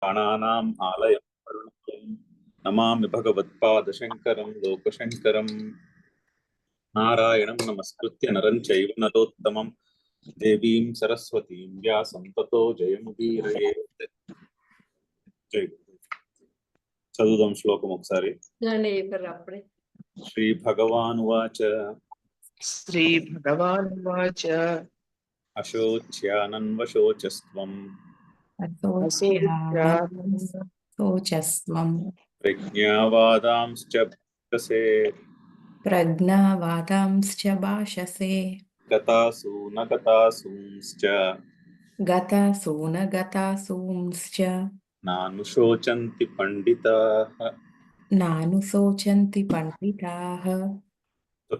ప్రాణానాం ఆలయం కరుణాలయం నమామి భగవత్పాదశంకరం లోకశంకరం. నారాయణం నమస్కృత్య నరం చైవ నరోత్తమం దేవీం సరస్వతీం వ్యాసం తతో జయముదీరయేత్. జై చదువుదాం శ్లోకం ఒకసారి. శ్రీ భగవానువాచ అశోచ్యానన్వశోచస్త్వం ప్రజ్ఞావాదాంశ్చ భాషసే గతాసూ న గతాసూంశ్చ నానుశోచంతి పండితాః.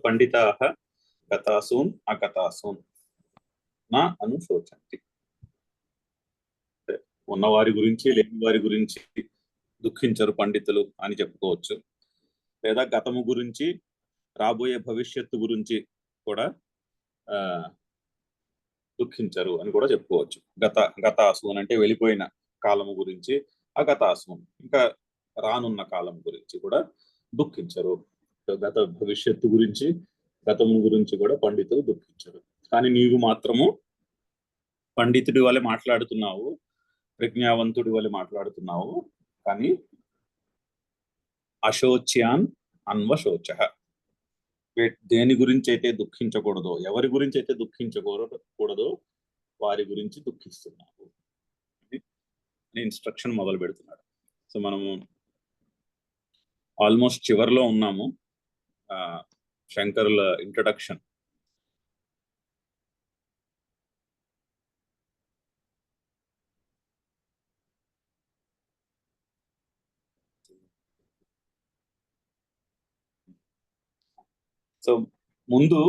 పండితాః గతాసూన్ అగతాసూన్ నా అనుశోచంతి. ఉన్నవారి గురించి లేని వారి గురించి దుఃఖించరు పండితులు అని చెప్పుకోవచ్చు. లేదా గతము గురించి రాబోయే భవిష్యత్తు గురించి కూడా దుఃఖించరు అని కూడా చెప్పుకోవచ్చు. గతాసూన్ అంటే వెళ్ళిపోయిన కాలము గురించి, అగతాసూన్ ఇంకా రానున్న కాలం గురించి కూడా దుఃఖించరు. గత భవిష్యత్తు గురించి, గతము గురించి కూడా పండితులు దుఃఖించరు. కానీ నీవు మాత్రము పండితుడి వలె మాట్లాడుతున్నావు, ప్రజ్ఞావంతుడి వలె మాట్లాడుతున్నావు. కానీ అశోచ్యాన్ అన్వశోచ, దేని గురించి అయితే దుఃఖించకూడదో, ఎవరి గురించి అయితే దుఃఖించకూడదో వారి గురించి దుఃఖిస్తున్నావు. ఇన్స్ట్రక్షన్ మొదలు పెడుతున్నాడు. సో మనము ఆల్మోస్ట్ చివరిలో ఉన్నాము. శంకరుల ఇంట్రడక్షన్. సో ముందు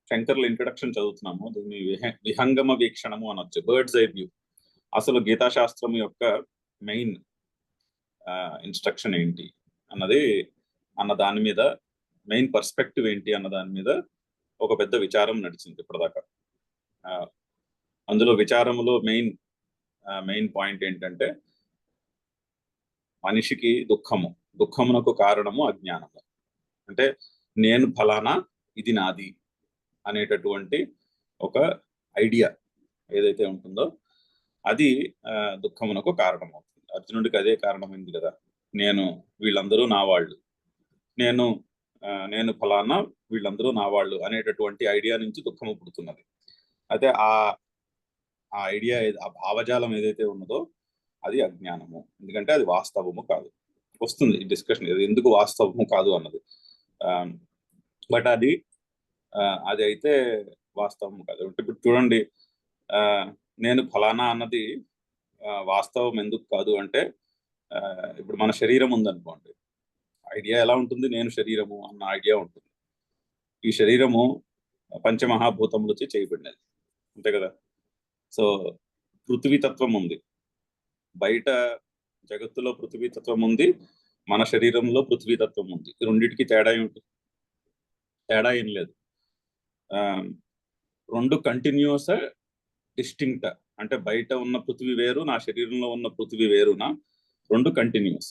శంకర్ల ఇంట్రడక్షన్ చదువుతున్నాము. దీన్ని విహంగమ వీక్షణము అనొచ్చు, బర్డ్స్ ఐ వ్యూ. అసలు గీతాశాస్త్రం యొక్క మెయిన్ ఇన్స్ట్రక్షన్ ఏంటి అన్న దాని మీద, మెయిన్ పర్స్పెక్టివ్ ఏంటి అన్న దాని మీద ఒక పెద్ద విచారం నడిచింది ఇప్పటిదాకా. అందులో విచారంలో మెయిన్ పాయింట్ ఏంటంటే, మనిషికి దుఃఖమునకు కారణము అజ్ఞానము. అంటే నేను ఫలానా, ఇది నాది అనేటటువంటి ఒక ఐడియా ఏదైతే ఉంటుందో అది దుఃఖమునకు కారణమవుతుంది. అర్జునుడికి అదే కారణమైంది కదా. వీళ్ళందరూ నా వాళ్ళు, నేను ఫలానా, వీళ్ళందరూ నా వాళ్ళు అనేటటువంటి ఐడియా నుంచి దుఃఖము పుడుతున్నది. అయితే ఆ ఐడియా, ఆ భావజాలం ఏదైతే ఉన్నదో అది అజ్ఞానము. ఎందుకంటే అది వాస్తవము కాదు. వస్తుంది ఈ డిస్కషన్, ఇది ఎందుకు వాస్తవము కాదు అన్నది. బట్ అది అయితే వాస్తవము కాదు. ఇప్పుడు చూడండి, నేను ఫలానా అన్నది వాస్తవం ఎందుకు కాదు అంటే, ఇప్పుడు మన శరీరం ఉందనుకోండి, ఐడియా ఎలా ఉంటుంది? నేను శరీరము అన్న ఐడియా ఉంటుంది. ఈ శరీరము పంచమహాభూతములచే చేయబడినది, అంతే కదా. సో పృథ్వీతత్వం ఉంది, బయట జగత్తులో పృథ్వీతత్వం ఉంది, మన శరీరంలో పృథ్వీతత్వం ఉంది. రెండింటికి తేడా ఏమిటి? తేడా ఏం లేదు. రెండు కంటిన్యూస్, డిస్టింక్ట్. అంటే బయట ఉన్న పృథ్వీ వేరు, నా శరీరంలో ఉన్న పృథ్వీ వేరునా, రెండు కంటిన్యూస్.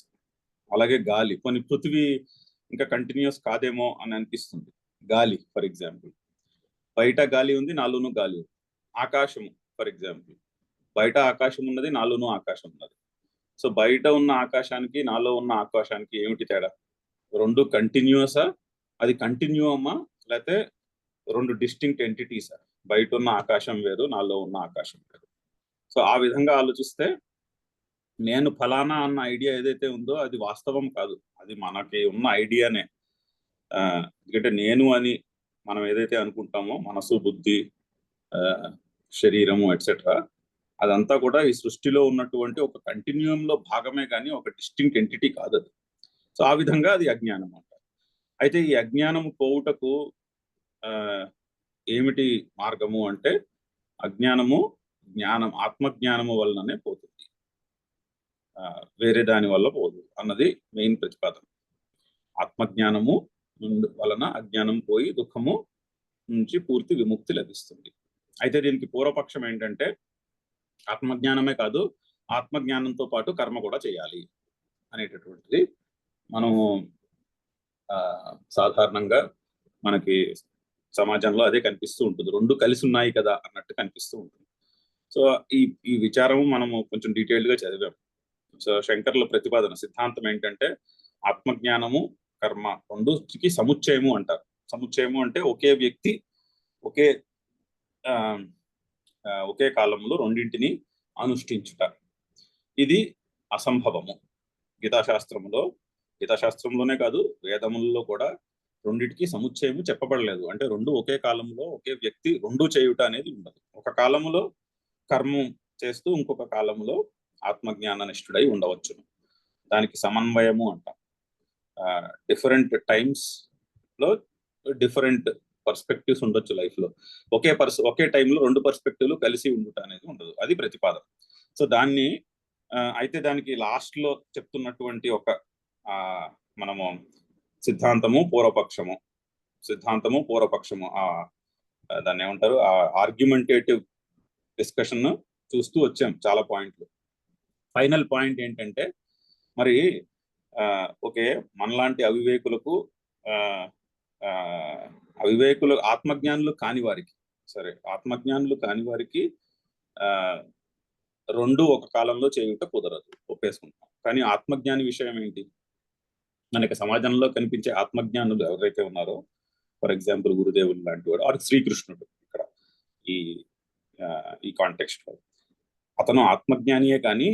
అలాగే గాలి, కొన్ని పృథ్వీ ఇంకా కంటిన్యూస్ కాదేమో అని అనిపిస్తుంది. గాలి ఫర్ ఎగ్జాంపుల్, బయట గాలి ఉంది, నాలోనూ గాలి ఉంది. ఆకాశము ఫర్ ఎగ్జాంపుల్, బయట ఆకాశం ఉన్నది, నాలోనూ ఆకాశం ఉన్నది. సో బయట ఉన్న ఆకాశానికి, నాలో ఉన్న ఆకాశానికి ఏమిటి తేడా? రెండు కంటిన్యూసా, అది కంటిన్యూమా, లేకపోతే రెండు డిస్టింక్ట్ ఎంటిటీసా? బయట ఉన్న ఆకాశం వేరు, నాలో ఉన్న ఆకాశం వేరు. సో ఆ విధంగా ఆలోచిస్తే నేను ఫలానా అన్న ఐడియా ఏదైతే ఉందో అది వాస్తవం కాదు, అది మనకి ఉన్న ఐడియానే. ఎందుకంటే నేను అని మనం ఏదైతే అనుకుంటామో, మనసు, బుద్ధి, శరీరము ఎట్సెట్రా, అదంతా కూడా ఈ సృష్టిలో ఉన్నటువంటి ఒక కంటిన్యూయంలో భాగమే కానీ ఒక డిస్టింక్ట్ ఎంటిటీ కాదు అది. సో ఆ విధంగా అది అజ్ఞానం అంటారు. అయితే ఈ అజ్ఞానము పోవుటకు ఏమిటి మార్గము అంటే, అజ్ఞానము ఆత్మజ్ఞానము వలననే పోతుంది, వేరే దాని వల్ల పోదు అన్నది మెయిన్ ప్రతిపాదన. ఆత్మజ్ఞానము వలన అజ్ఞానం పోయి దుఃఖము నుంచి పూర్తి విముక్తి లభిస్తుంది. అయితే దీనికి పూర్వపక్షం ఏంటంటే, ఆత్మజ్ఞానమే కాదు, ఆత్మజ్ఞానంతో పాటు కర్మ కూడా చేయాలి అనేటటువంటిది మనము సాధారణంగా మనకి సమాజంలో అదే కనిపిస్తూ ఉంటుంది. రెండు కలిసి ఉన్నాయి కదా అన్నట్టు కనిపిస్తూ ఉంటుంది. సో ఈ విచారం మనము కొంచెం డీటెయిల్డ్ గా చదివాం. సో శంకర్ల ప్రతిపాదన సిద్ధాంతం ఏంటంటే ఆత్మజ్ఞానము కర్మ రెండుకి సముచ్చయము అంటారు. సముచ్చయము అంటే ఒకే వ్యక్తి ఒకే కాలంలో రెండింటిని అనుష్ఠించుట, ఇది అసంభవము. గీతాశాస్త్రంలోనే కాదు వేదములలో కూడా రెండింటికి సముచ్చయము చెప్పబడలేదు. అంటే రెండు ఒకే కాలంలో ఒకే వ్యక్తి రెండు చేయుట అనేది ఉండదు. ఒక కాలంలో కర్మం చేస్తూ ఇంకొక కాలంలో ఆత్మజ్ఞాన నిష్ఠుడై ఉండవచ్చు. దానికి సమన్వయము అంటాం. డిఫరెంట్ టైమ్స్ లో డిఫరెంట్ పర్స్పెక్టివ్స్ ఉండొచ్చు లైఫ్ లో. ఒకే టైంలో రెండు పర్స్పెక్టివ్లు కలిసి ఉండుట అనేది ఉండదు. అది ప్రతిపాదన. సో దాన్ని అయితే దానికి లాస్ట్ లో చెప్తున్నటువంటి ఒక మనము సిద్ధాంతము పూర్వపక్షము దాన్ని ఏమంటారు, ఆర్గ్యుమెంటేటివ్ డిస్కషన్ చూస్తూ వచ్చాం చాలా పాయింట్లు. ఫైనల్ పాయింట్ ఏంటంటే మరి ఓకే, మనలాంటి అవివేకులు ఆత్మజ్ఞానులు కాని వారికి రెండు ఒక కాలంలో చేయుట కుదరదు, ఒప్పేసుకుంటాం. కానీ ఆత్మజ్ఞాని విషయం ఏంటి? మనకి సమాజంలో కనిపించే ఆత్మజ్ఞానులు ఎవరైతే ఉన్నారో, ఫర్ ఎగ్జాంపుల్ గురుదేవులు లాంటి వాడు, ఆర్ శ్రీకృష్ణుడు ఇక్కడ ఈ కాంటెక్స్ట్ లో అతను ఆత్మజ్ఞానియే కానీ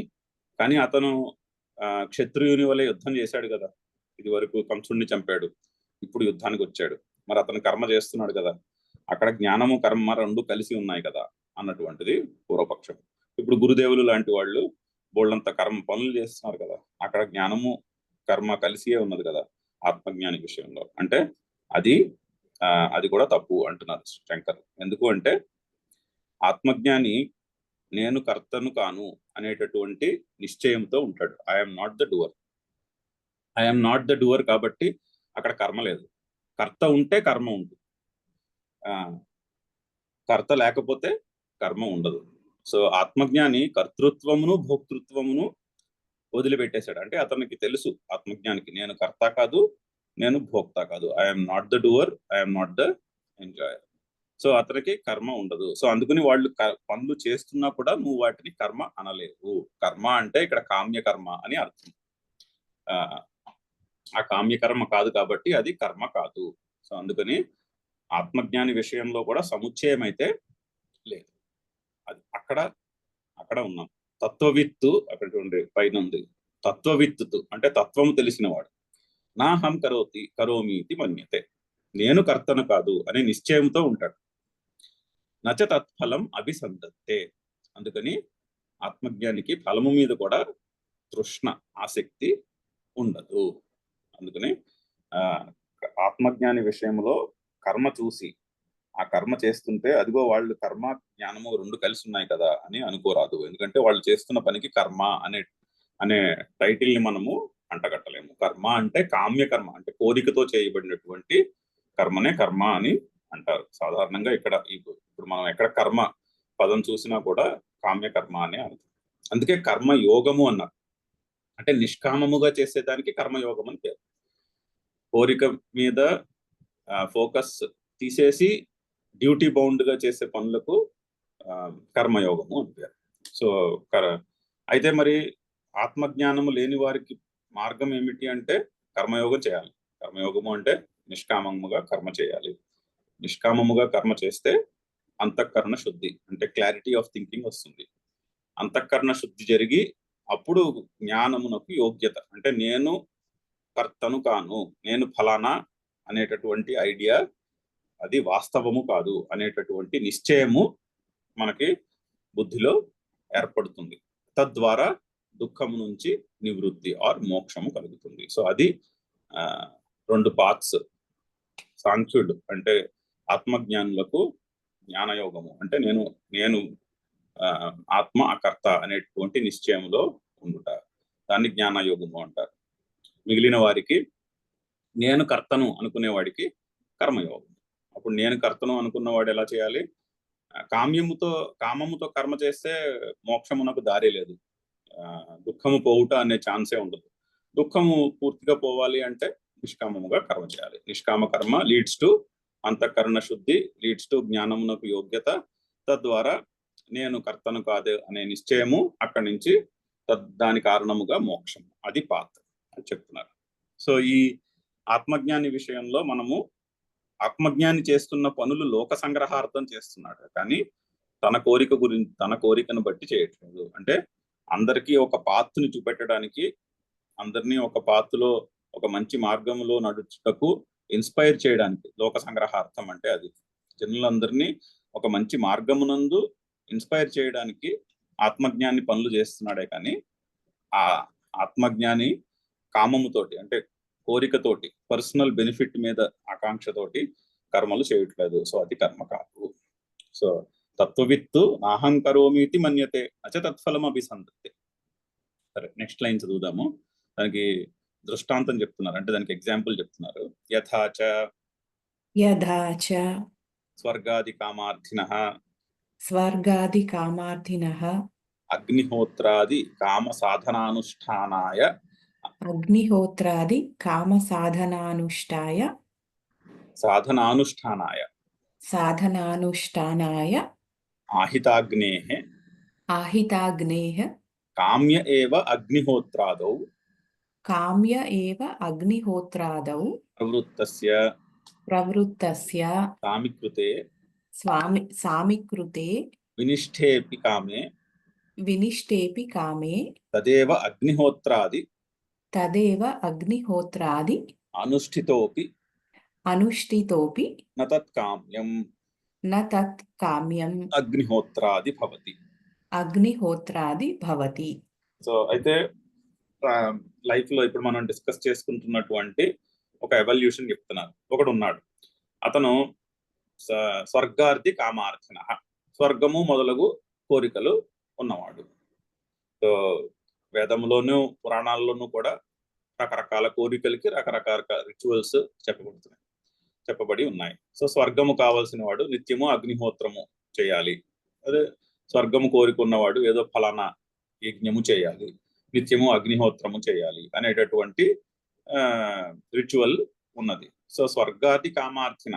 అతను క్షత్రియుని వల్ల యుద్ధం చేశాడు కదా. ఇది వరకు కంసుడిని చంపాడు, ఇప్పుడు యుద్ధానికి వచ్చాడు. మరి అతను కర్మ చేస్తున్నాడు కదా, అక్కడ జ్ఞానము కర్మ రెండు కలిసి ఉన్నాయి కదా అన్నటువంటిది పూర్వపక్షం. ఇప్పుడు గురుదేవులు లాంటి వాళ్ళు బోళ్ళంత పనులు చేస్తున్నారు కదా, అక్కడ జ్ఞానము కర్మ కలిసియే ఉన్నది కదా ఆత్మజ్ఞాని విషయంలో. అంటే అది కూడా తప్పు అంటున్నారు శంకర్. ఎందుకు అంటే ఆత్మజ్ఞాని నేను కర్తను కాను అనేటటువంటి నిశ్చయంతో ఉంటాడు. ఐఎమ్ నాట్ ద డూవర్ కాబట్టి అక్కడ కర్మ లేదు. కర్త ఉంటే కర్మ ఉంటుంది, కర్త లేకపోతే కర్మ ఉండదు. సో ఆత్మజ్ఞాని కర్తృత్వమును భోక్తృత్వమును వదిలిపెట్టేశాడు. అంటే అతనికి తెలుసు, ఆత్మజ్ఞానికి, నేను కర్త కాదు, నేను భోక్త కాదు. I'm not the doer, I'm not the enjoyer. So అతనికి కర్మ ఉండదు. సో అందుకని వాళ్ళు పనులు చేస్తున్నా కూడా నువ్వు వాటిని కర్మ అనలేవు. కర్మ అంటే ఇక్కడ కామ్యకర్మ అని అర్థం. ఆ కామ్యకర్మ కాదు కాబట్టి అది కర్మ కాదు. సో అందుకని ఆత్మజ్ఞాని విషయంలో కూడా సముచ్చయం అయితే లేదు. అది అక్కడ ఉన్నాం. తత్వవిత్తు అక్కడ చూడండి పైన ఉంది. తత్వవిత్తు అంటే తత్వము తెలిసిన వాడు. నాహం కరోమి ఇది మన్యతే, నేను కర్తను కాదు అనే నిశ్చయంతో ఉంటాడు. నచ తత్ఫలం అభిసంధత్తే. అందుకని ఆత్మజ్ఞానికి ఫలము మీద కూడా తృష్ణ, ఆసక్తి ఉండదు. అందుకని ఆత్మజ్ఞాని విషయంలో కర్మ చూసి ఆ కర్మ చేస్తుంటే అదిగో వాళ్ళు కర్మ జ్ఞానము రెండు కలిసి ఉన్నాయి కదా అని అనుకోరాదు. ఎందుకంటే వాళ్ళు చేస్తున్న పనికి కర్మ అనే టైటిల్ ని మనము అంటగట్టలేము. కర్మ అంటే కామ్యకర్మ, అంటే కోరికతో చేయబడినటువంటి కర్మనే కర్మ అని అంటారు సాధారణంగా. ఇప్పుడు మనం ఎక్కడ కర్మ పదం చూసినా కూడా కామ్యకర్మ అనే అర్థం. అందుకే కర్మ యోగము అన్నారు. అంటే నిష్కామముగా చేసేదానికి కర్మయోగం అని పేరు. కోరిక మీద ఫోకస్ తీసేసి డ్యూటీ బౌండ్ గా చేసే పనులకు కర్మయోగము అని పేరు. సో అయితే మరి ఆత్మజ్ఞానము లేని వారికి మార్గం ఏమిటి అంటే కర్మయోగం చేయాలి. కర్మయోగము అంటే నిష్కామముగా కర్మ చేయాలి. నిష్కామముగా కర్మ చేస్తే అంతఃకరణ శుద్ధి, అంటే క్లారిటీ ఆఫ్ థింకింగ్ వస్తుంది. అంతఃకరణ శుద్ధి జరిగి అప్పుడు జ్ఞానమునకు యోగ్యత, అంటే నేను కర్తను కాను, నేను ఫలానా అనేటటువంటి ఐడియా అది వాస్తవము కాదు అనేటటువంటి నిశ్చయము మనకి బుద్ధిలో ఏర్పడుతుంది. తద్వారా దుఃఖము నుంచి నివృత్తి ఆర్ మోక్షము కలుగుతుంది. సో అది రెండు పార్ట్స్. సాంఖ్యుడు అంటే ఆత్మజ్ఞానులకు జ్ఞానయోగము అంటే నేను ఆత్మ అకర్త అనేటువంటి నిశ్చయంలో ఉండుట, దాన్ని జ్ఞానయోగము అంటారు. మిగిలిన వారికి నేను కర్తను అనుకునేవాడికి కర్మయోగం. అప్పుడు నేను కర్తను అనుకున్నవాడు ఎలా చేయాలి? కామముతో కర్మ చేస్తే మోక్షమునకు దారి లేదు. దుఃఖము పోవుట అనే ఛాన్సే ఉండదు. దుఃఖము పూర్తిగా పోవాలి అంటే నిష్కామముగా కర్మ చేయాలి. నిష్కామ కర్మ లీడ్స్ టు అంతఃకరణ శుద్ధి, లీడ్స్ టు జ్ఞానమునకు యోగ్యత, తద్వారా నేను కర్తను కాదు అనే నిశ్చయము, అక్కడి నుంచి దాని కారణముగా మోక్షం. అది పాత్ అని చెప్తున్నారు. సో ఈ ఆత్మజ్ఞాని విషయంలో మనము ఆత్మజ్ఞాని చేస్తున్న పనులు లోక సంగ్రహార్థం చేస్తున్నాడు, కానీ తన కోరికను బట్టి చేయట్లేదు. అంటే అందరికీ ఒక పాత్ని చూపెట్టడానికి, అందరినీ ఒక పాత్లో ఒక మంచి మార్గంలో నడుచుటకు ఇన్స్పైర్ చేయడానికి లోక సంగ్రహార్థం అంటే అది. జనులందరినీ ఒక మంచి మార్గమునందు ఇన్స్పైర్ చేయడానికి ఆత్మజ్ఞాని పనులు చేస్తున్నాడే, కానీ ఆ ఆత్మజ్ఞాని కామముతోటి అంటే కోరికతోటి, పర్సనల్ బెనిఫిట్ మీద ఆకాంక్షతోటి కర్మలు చేయట్లేదు. సో అది కర్మ కాదు. సో తత్వవిత్తు నాహం కరోమీతి మన్యతే అచ తత్ఫలం అభిసంధతే. సరే, నెక్స్ట్ లైన్ చదువుదాము. దానికి దృష్టాంతం చెప్తున్నారు, అంటే దానికి ఎగ్జాంపుల్ చెప్తున్నారు. యథాచ స్వర్గాది కామార్థినః అగ్నిహోత్రాది కామ సాధనానుష్ఠానాయ ఆహితాగ్నేః కామ్య ఏవ అగ్నిహోత్రాదౌ ప్రవృత్తస్య సామికృతే వినిష్టేపి కామే తదేవ అగ్నిహోత్రాది అనుష్ఠితోపి న తత్ కామ్యం అగ్నిహోత్రాది భవతి. సో అయితే లైఫ్ లో ఇప్పుడు మనం డిస్కస్ చేసుకుంటున్నటువంటి ఒక ఎవల్యూషన్ చెప్తున్నారు. ఒకడు ఉన్నాడు, అతను స్వర్గార్థి కామార్థిన, స్వర్గము మొదలగు కోరికలు ఉన్నవాడు. సో వేదంలోనూ పురాణాల్లోనూ కూడా రకరకాల కోరికలకి రకరకాల రిచువల్స్ చెప్పబడి ఉన్నాయి. సో స్వర్గము కావాల్సిన వాడు నిత్యము అగ్నిహోత్రము చేయాలి. అదే స్వర్గము కోరికున్నవాడు ఏదో ఫలానా యజ్ఞము చేయాలి, నిత్యము అగ్నిహోత్రము చేయాలి అనేటటువంటి రిచువల్ ఉన్నది. సో స్వర్గాది కామార్థిన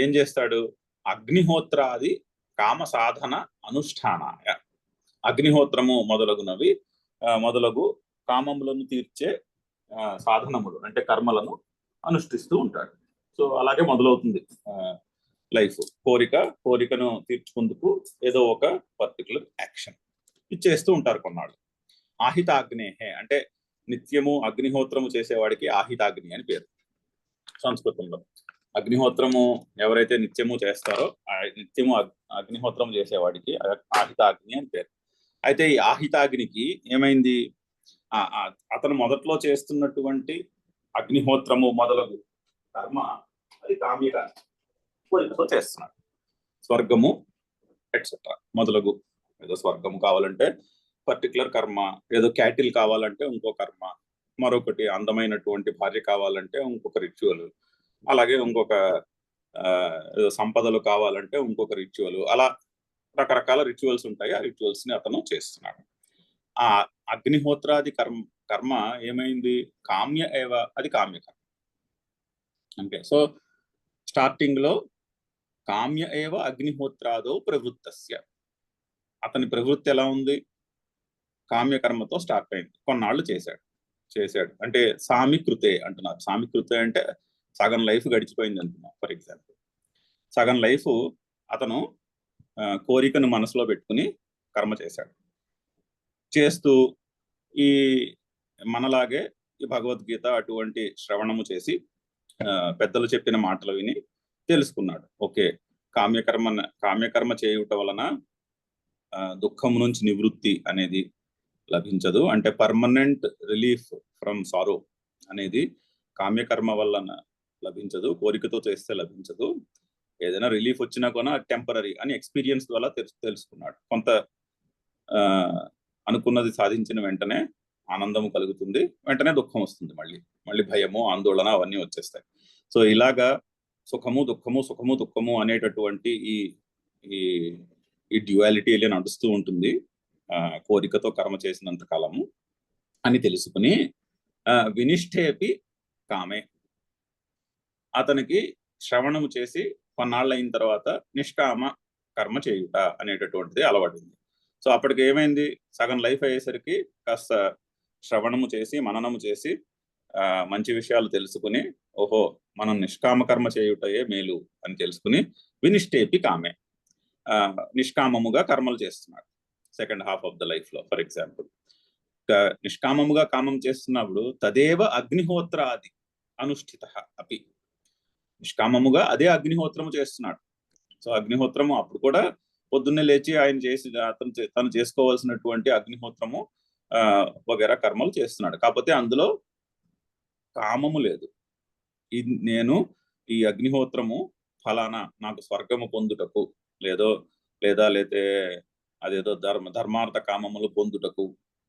ఏం చేస్తాడు? అగ్నిహోత్రాది కామ సాధన అనుష్ఠానాయ, అగ్నిహోత్రము మొదలగు కామములను తీర్చే సాధనములు అంటే కర్మలను అనుష్ఠిస్తూ ఉంటాడు. సో అలాగే మొదలవుతుంది లైఫ్. కోరికను తీర్చుకుందుకు ఏదో ఒక పర్టికులర్ యాక్షన్ ఇచ్చేస్తూ ఉంటారు కొన్నాళ్ళు. ఆహితాగ్నేహే అంటే నిత్యము అగ్నిహోత్రము చేసేవాడికి ఆహితాగ్ని అని పేరు సంస్కృతంలో. అగ్నిహోత్రము ఎవరైతే నిత్యము చేస్తారో నిత్యము అగ్నిహోత్రం చేసేవాడికి ఆహితాగ్ని అని పేరు. అయితే ఈ ఆహితాగ్నికి ఏమైంది? అతను మొదట్లో చేస్తున్నటువంటి అగ్నిహోత్రము మొదలగు కర్మ అది కామ్యక కోరికతో చేస్తున్నాడు. స్వర్గము ఎట్సెట్రా మొదలగు, ఏదో స్వర్గము కావాలంటే పర్టికులర్ కర్మ, ఏదో క్యాటిల్ కావాలంటే ఇంకో కర్మ, మరొకటి అందమైనటువంటి భార్య కావాలంటే ఇంకొక రిచువల్, అలాగే ఇంకొక ఏదో సంపదలు కావాలంటే ఇంకొక రిచువల్, అలా రకరకాల రిచువల్స్ ఉంటాయి. ఆ రిచువల్స్ ని అతను చేస్తున్నాడు. ఆ అగ్నిహోత్రాది కర్మ ఏమైంది? కామ్య ఏవ, అది కామ్య కర్మ. అంటే సో స్టార్టింగ్ లో కామ్య ఏవ అగ్నిహోత్రాదో ప్రవృత్తస్య, అతని ప్రవృత్తి ఎలా ఉంది? కామ్యకర్మతో స్టార్ట్ అయింది. కొన్నాళ్ళు చేశాడు అంటే సామికృతే అంటున్నారు. సామికృతే అంటే సగం లైఫ్ గడిచిపోయింది అంటున్నారు. ఫర్ ఎగ్జాంపుల్ సగం లైఫ్ అతను కోరికను మనసులో పెట్టుకుని కర్మ చేస్తూ ఈ మనలాగే ఈ భగవద్గీత అటువంటి శ్రవణము చేసి పెద్దలు చెప్పిన మాటలు విని తెలుసుకున్నాడు. ఓకే, కామ్యకర్మ చేయుట వలన దుఃఖం నుంచి నివృత్తి అనేది లభించదు, అంటే పర్మనెంట్ రిలీఫ్ ఫ్రమ్ సారో అనేది కామ్యకర్మ వలన లభించదు, కోరికతో చేస్తే లభించదు. ఏదైనా రిలీఫ్ వచ్చినా కూడా టెంపరీ అని ఎక్స్పీరియన్స్ ద్వారా తెలుసుకున్నాడు. కొంత అనుకున్నది సాధించిన వెంటనే ఆనందము కలుగుతుంది, వెంటనే దుఃఖం వస్తుంది, మళ్ళీ భయము ఆందోళన అవన్నీ వచ్చేస్తాయి. సో ఇలాగా సుఖము దుఃఖము అనేటటువంటి ఈ డ్యువాలిటీ నడుస్తూ ఉంటుంది. కోరికతో కర్మ చేసినంత కాలము అని తెలుసుకుని వినిష్టేపి కామే, అతనికి శ్రవణము చేసి కొన్నాళ్ళు అయిన తర్వాత నిష్కామ కర్మ చేయుట అనేటటువంటిది అలవాటుంది. సో అప్పటికి ఏమైంది, సగం లైఫ్ అయ్యేసరికి కాస్త శ్రవణము చేసి మననము చేసి మంచి విషయాలు తెలుసుకుని ఓహో మనం నిష్కామ కర్మ చేయుటయే మేలు అని తెలుసుకుని వినిష్టేపి కామే, నిష్కామముగా కర్మలు చేస్తున్నాడు second half of the life లో. ఫర్ ఎగ్జాంపుల్ నిష్కామముగా కామం చేస్తున్నప్పుడు తదేవ అగ్నిహోత్రాది అనుష్ఠిత అపి, నిష్కామముగా అదే అగ్నిహోత్రము చేస్తున్నాడు. సో అగ్నిహోత్రము అప్పుడు కూడా పొద్దున్నే లేచి ఆయన చేసి తను చేసుకోవాల్సినటువంటి అగ్నిహోత్రము వగేరా కర్మలు చేస్తున్నాడు. కాకపోతే అందులో కామము లేదు. నేను ఈ అగ్నిహోత్రము ఫలానా నాకు స్వర్గము పొందుటకు లేదా అదేదో ధర్మార్థ కామములు పొందుటకు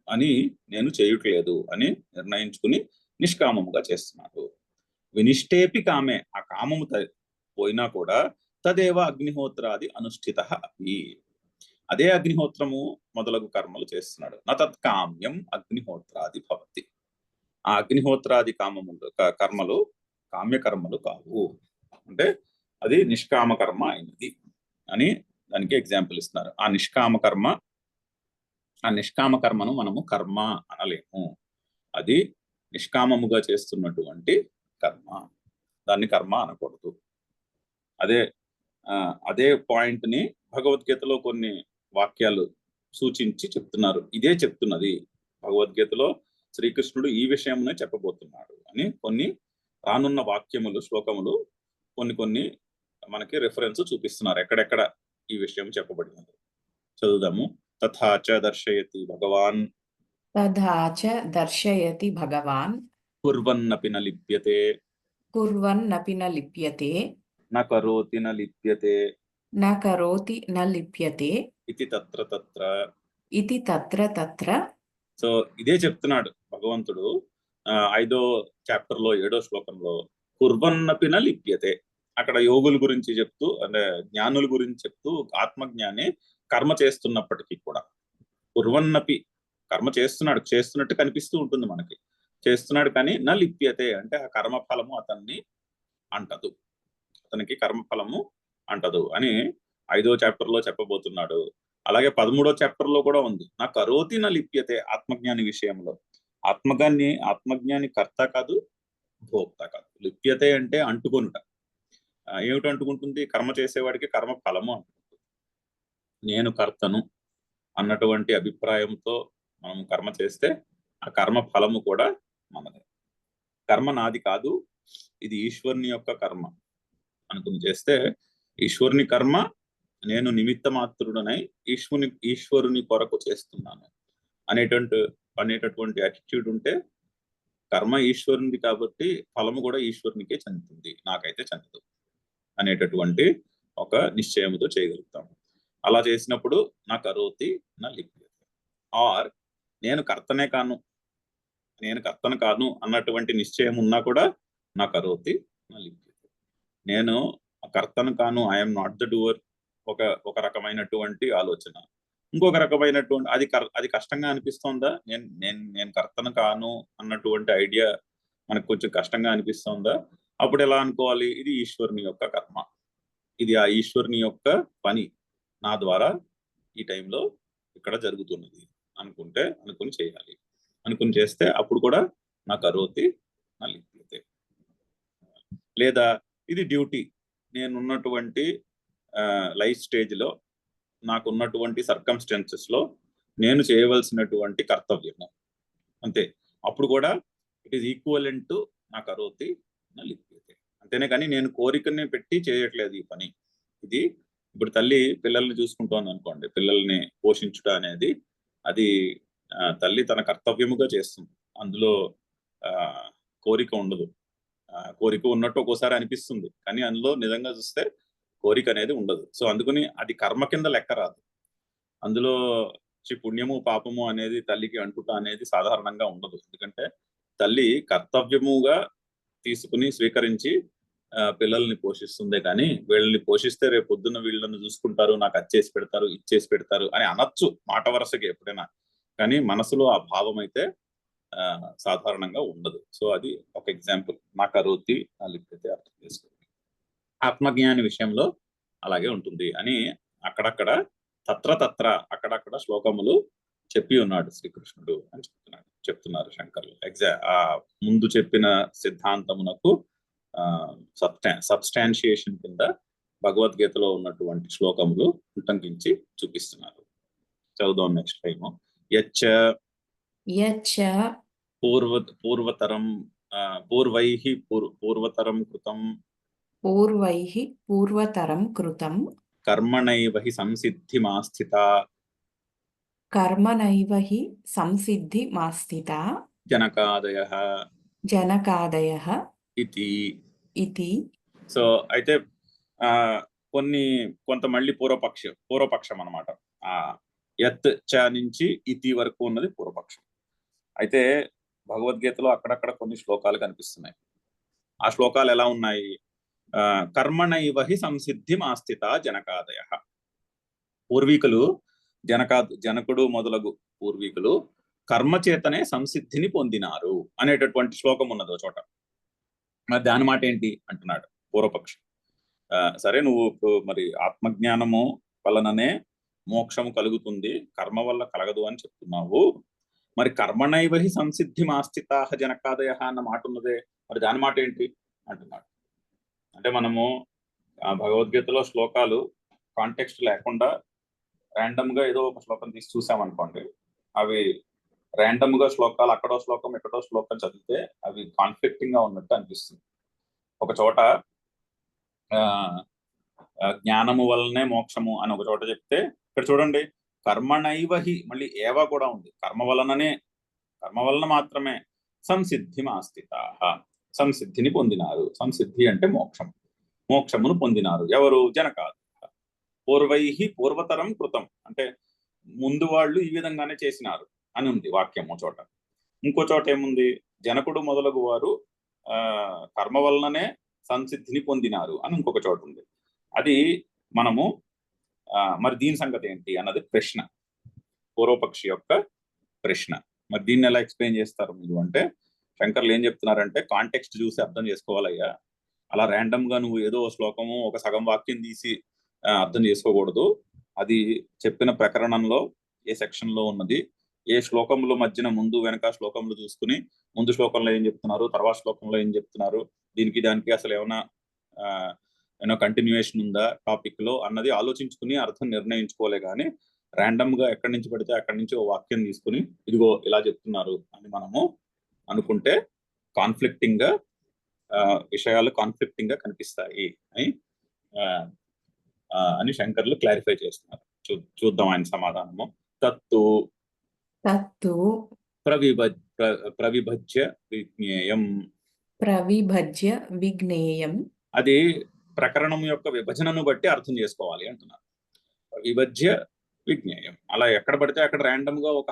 అని నేను చేయట్లేదు అని నిర్ణయించుకుని నిష్కామముగా చేస్తున్నాడు. వినిష్టేపి కామే, ఆ కామము పోయినా కూడా తదేవ అగ్నిహోత్రాది అనుష్ఠిత అపి, అదే అగ్నిహోత్రము మొదలగు కర్మలు చేస్తున్నాడు. నతత్ కామ్యం అగ్నిహోత్రాది భవతి, ఆ అగ్నిహోత్రాది కర్మలు కామ్యకర్మలు కావు, అంటే అది నిష్కామ కర్మ అయినది అని దానికి ఎగ్జాంపుల్ ఇస్తున్నారు. ఆ నిష్కామ కర్మను మనము కర్మ అనలేము, అది నిష్కామముగా చేస్తున్నటువంటి కర్మ, దాన్ని కర్మ అనకూడదు. అదే పాయింట్ ని భగవద్గీతలో కొన్ని వాక్యాలు సూచించి చెప్తున్నారు. ఇదే చెప్తున్నది భగవద్గీతలో శ్రీకృష్ణుడు ఈ విషయమునే చెప్పబోతున్నాడు అని కొన్ని రానున్న వాక్యములు శ్లోకములు కొన్ని మనకి రెఫరెన్స్ చూపిస్తున్నారు ఎక్కడెక్కడ ఈ విషయం చెప్పబడినది. చదువుదాము. తథాచ దర్శయతి భగవాన్ కుర్వన్నపి న లిప్యతే న కరోతి న లిప్యతే ఇతి తత్ర తత్ర. సో ఇదే చెప్తున్నాడు భగవంతుడు 5వ చాప్టర్ లో 7వ శ్లోకంలో కుర్వన్నపి న లిప్యతే. అక్కడ యోగుల గురించి చెప్తూ, అంటే జ్ఞానుల గురించి చెప్తూ, ఆత్మజ్ఞాని కర్మ చేస్తున్నప్పటికీ కూడా కుర్వన్నపి కర్మ చేస్తున్నట్టు కనిపిస్తూ ఉంటుంది మనకి, చేస్తున్నాడు కానీ నా లిప్యతే అంటే ఆ కర్మఫలము అతనికి కర్మఫలము అంటదు అని 5వ చాప్టర్ లో చెప్పబోతున్నాడు. అలాగే 13వ చాప్టర్ లో కూడా ఉంది, నా కరోతి నా లిప్యతే. ఆత్మజ్ఞాని విషయంలో ఆత్మజ్ఞాని కర్త కాదు, భోక్త కాదు. లిప్యతే అంటే అంటుకొనుట. ఏమిటి అంటుకుంటుంది? కర్మ చేసేవాడికి కర్మ ఫలము అంటుకుంటుంది. నేను కర్తను అన్నటువంటి అభిప్రాయంతో మనం కర్మ చేస్తే ఆ కర్మ ఫలము కూడా మనదే. కర్మ నాది కాదు, ఇది ఈశ్వరుని యొక్క కర్మ అనుకుని చేస్తే ఈశ్వరుని కర్మ నేను నిమిత్త మాత్రుడనై ఈశ్వరుని కొరకు చేస్తున్నాను అనేటటువంటి యాటిట్యూడ్ ఉంటే కర్మ ఈశ్వరునిది కాబట్టి ఫలము కూడా ఈశ్వరునికే చెందుతుంది, నాకైతే చెందదు అనేటటువంటి ఒక నిశ్చయముతో చేయగలుగుతాము. అలా చేసినప్పుడు నా కరోతి నా లిప్యతే. ఆర్ నేను కర్తను కాను అన్నటువంటి నిశ్చయం ఉన్నా కూడా నా కరోతి నా లిప్యతే. నేను కర్తను కాను, ఐఎమ్ నాట్ ద డూవర్, ఒక రకమైనటువంటి ఆలోచన. ఇంకొక రకమైనటువంటి అది కష్టంగా అనిపిస్తోందా? నేను కర్తను కాను అన్నటువంటి ఐడియా మనకు కొంచెం కష్టంగా అనిపిస్తోందా? అప్పుడు ఎలా అనుకోవాలి? ఇది ఈశ్వరుని యొక్క కర్మ, ఇది ఆ ఈశ్వరుని యొక్క పని, నా ద్వారా ఈ టైంలో ఇక్కడ జరుగుతున్నది అనుకుని చేయాలి. అనుకుని చేస్తే అప్పుడు కూడా నా కరోతి నా లిప్యతే. లేదా ఇది డ్యూటీ, నేనున్నటువంటి లైఫ్ స్టేజ్లో నాకున్నటువంటి సర్కమ్స్టెన్సెస్ లో నేను చేయవలసినటువంటి కర్తవ్యము అంతే. అప్పుడు కూడా ఇట్ ఈస్ ఈక్వలెంట్ టు నా కరోతి నా లిప్యతే. అంతేనే కానీ నేను కోరికని పెట్టి చేయట్లేదు ఈ పని. ఇది ఇప్పుడు తల్లి పిల్లల్ని చూసుకుంటోంది అనుకోండి, పిల్లల్ని పోషించుట అనేది అది తల్లి తన కర్తవ్యముగా చేస్తుంది. అందులో కోరిక ఉండదు. కోరిక ఉన్నట్టు ఒక్కోసారి అనిపిస్తుంది, కానీ అందులో నిజంగా చూస్తే కోరిక అనేది ఉండదు. సో అందుకని అది కర్మ కింద లెక్క రాదు. అందులో పుణ్యము పాపము అనేది తల్లికి అంటుట అనేది సాధారణంగా ఉండదు. ఎందుకంటే తల్లి కర్తవ్యముగా తీసుకుని స్వీకరించి పిల్లల్ని పోషిస్తుందే కానీ వీళ్ళని పోషిస్తే రేపు పొద్దున్న వీళ్ళని చూసుకుంటారు, నాకు అచ్చేసి పెడతారు, ఇచ్చేసి పెడతారు అని అనొచ్చు మాట వరుసకి ఎప్పుడైనా, కానీ మనసులో ఆ భావం అయితే సాధారణంగా ఉండదు. సో అది ఒక ఎగ్జాంపుల్. నా కరోతి నా లిప్యతే అర్థం చేసుకోండి. ఆత్మజ్ఞాని విషయంలో అలాగే ఉంటుంది అని అక్కడక్కడ తత్ర అక్కడక్కడ శ్లోకములు చెప్పి ఉన్నాడు శ్రీకృష్ణుడు అని చెప్తున్నారు శంకర్లు. ముందు చెప్పిన సిద్ధాంతమునకు సబ్స్టాన్షియేషన్ కింద భగవద్గీతలో ఉన్నటువంటి శ్లోకములు ఉటంకించి చూపిస్తున్నారు. చదువుదాం నెక్స్ట్ టైము. యచ్చ పూర్వతరం పూర్వతరం కృతం కర్మణైవ హి సంసిద్ధిమాస్థితా జనకాదయః ఇతి. సో అయితే కొంత మళ్ళీ పూర్వపక్షం అన్నమాట. యత్ చ నుంచి ఇతి వరకు ఉన్నది పూర్వపక్షం. అయితే భగవద్గీతలో అక్కడక్కడ కొన్ని శ్లోకాలు కనిపిస్తున్నాయి. ఆ శ్లోకాలు ఎలా ఉన్నాయి? కర్మణైవ హి సంసిద్ధిమాస్థిత జనకాదయః. పూర్వీకులు జనకుడు మొదలగు పూర్వీకులు కర్మచేతనే సంసిద్ధిని పొందినారు అనేటటువంటి శ్లోకం ఉన్నదో చోట. మరి దాని మాట ఏంటి అంటున్నాడు పూర్వపక్షం. సరే, నువ్వు మరి ఆత్మజ్ఞానము వలననే మోక్షము కలుగుతుంది, కర్మ వల్ల కలగదు అని చెప్తున్నావు. మరి కర్మణైవ హి సంసిద్ధిమాస్థితాః జనకాదయః అన్న మాట ఉన్నదే, మరి దాని మాట ఏంటి అంటున్నాడు. అంటే మనము భగవద్గీతలో శ్లోకాలు కాంటెక్స్ట్ లేకుండా ర్యాండమ్ గా ఏదో ఒక శ్లోకం తీసి చూసామనుకోండి, అవి ర్యాండమ్ గా శ్లోకాలు అక్కడో శ్లోకం ఎక్కడో శ్లోకం చదివితే అవి కాన్ఫ్లిక్టింగ్ గా ఉన్నట్టు అనిపిస్తుంది. ఒక చోట జ్ఞానము వల్లనే మోక్షము అని ఒక చోట చెప్తే, ఇక్కడ చూడండి కర్మణైవహి మళ్ళీ ఏవా కూడా ఉంది. కర్మ వలన మాత్రమే సంసిద్ధిమాస్థితాః, సంసిద్ధిని పొందినారు. సంసిద్ధి అంటే మోక్షమును పొందినారు. ఎవరు? జనకాదు. పూర్వతరం కృతం అంటే ముందు వాళ్ళు ఈ విధంగానే చేసినారు అని ఉంది వాక్యం ఒక చోట. ఇంకో చోట ఏముంది? జనకుడు మొదలగు వారు కర్మ వలననే సంసిద్ధిని పొందినారు అని ఇంకొక చోట ఉంది. అది మనము మరి దీని సంగతి ఏంటి అన్నది ప్రశ్న, పూర్వపక్షి యొక్క ప్రశ్న. మరి దీన్ని ఎలా ఎక్స్ప్లెయిన్ చేస్తారు మీరు అంటే, శంకర్లు ఏం చెప్తున్నారంటే కాంటెక్స్ట్ చూసి అర్థం చేసుకోవాలయ్యా. అలా ర్యాండమ్ గా నువ్వు ఏదో శ్లోకము ఒక సగం వాక్యం తీసి అర్థం చేసుకోకూడదు. అది చెప్పిన ప్రకరణంలో ఏ సెక్షన్ లో ఉన్నది, ఏ శ్లోకముల మధ్యన ముందు వెనక శ్లోకములు చూసుకుని ముందు శ్లోకంలో ఏం చెప్తున్నారు, తర్వాత శ్లోకంలో ఏం చెప్తున్నారు, దీనికి దానికి అసలు ఏమైనా కంటిన్యూయేషన్ ఉందా టాపిక్ లో అన్నది ఆలోచించుకుని అర్థం నిర్ణయించుకోలే. కానీ ర్యాండమ్ గా ఎక్కడి నుంచి పడితే అక్కడి నుంచి ఓ వాక్యం తీసుకుని ఇదిగో ఇలా చెప్తున్నారు అని మనము అనుకుంటే విషయాలు కాన్ఫ్లిక్టింగ్ గా కనిపిస్తాయి అని శంకర్లు క్లారిఫై చేస్తున్నారు. చూద్దాం ఆయన సమాధానము. తత్తు ప్రవిభజ్య విజ్ఞేయం. అది ప్రకరణం యొక్క విభజనను బట్టి అర్థం చేసుకోవాలి అంటున్నారు. విభజ్య విజ్ఞేయం. అలా ఎక్కడ పడితే అక్కడ ర్యాండమ్ గా ఒక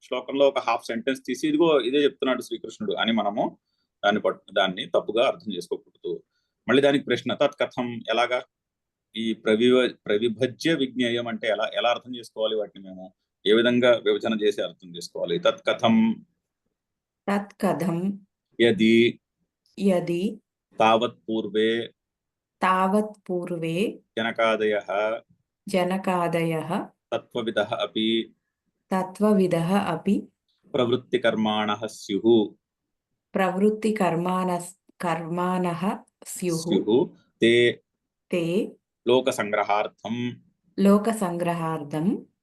శ్లోకంలో ఒక హాఫ్ సెంటెన్స్ తీసి ఇదిగో ఇదే చెప్తున్నాడు శ్రీకృష్ణుడు అని మనము దాన్ని తప్పుగా అర్థం చేసుకోకూడదు. మళ్ళీ దానికి ప్రశ్న, తత్కథం ఎలాగా? ఈ ప్రవిభజ్య విజ్ఞేయం అంటే ఎలా అర్థం చేసుకోవాలి? వాటిని మేము ఏ విధంగా విభజన చేసి అర్థం చేసుకోవాలి? తత్కథం యది తావత్ పూర్వే జనకాదయః తత్వవిదః అపి ప్రవృత్తికర్మాణః స్యుః తే లోకసంగ్రహార్థం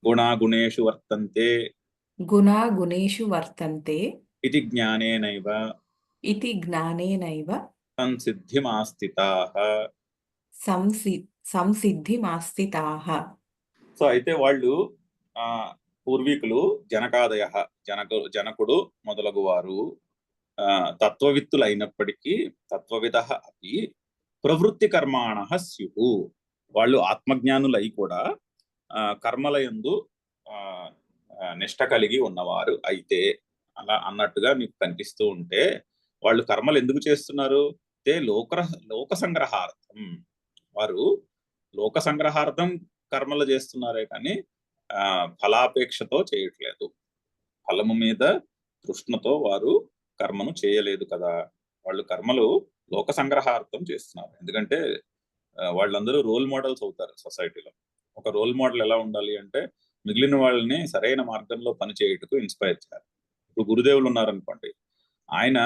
గుణాగుణేషు వర్తంతే ఇతి జ్ఞానేనైవ సంసిద్ధిమాస్థితాః. సో అయితే వాళ్ళు పూర్వీకులు జనకుడు మొదలగు వారు తత్వవిత్తులు అయినప్పటికీ తత్వవిదః అపి ప్రవృత్తి కర్మాణః స్యుః. వాళ్ళు ఆత్మజ్ఞానులై కూడా కర్మలయందు నిష్ట కలిగి ఉన్నవారు అయితే అలా అన్నట్టుగా మీకు కనిపిస్తూ ఉంటే వాళ్ళు కర్మలు ఎందుకు చేస్తున్నారు? తే లోక సంగ్రహార్థం. వారు లోక సంగ్రహార్థం కర్మలు చేస్తున్నారే కానీ ఫలాపేక్షతో చేయట్లేదు. ఫలము మీద తృష్ణతో వారు కర్మను చేయలేదు కదా. వాళ్ళు కర్మలు లోక సంగ్రహార్థం చేస్తున్నారు. ఎందుకంటే వాళ్ళందరూ రోల్ మోడల్స్ అవుతారు సొసైటీలో. ఒక రోల్ మోడల్ ఎలా ఉండాలి అంటే మిగిలిన వాళ్ళని సరైన మార్గంలో పని చేయుటకు ఇన్స్పైర్ చేయాలి. ఇప్పుడు గురుదేవులు ఉన్నారనుకోండి, ఆయన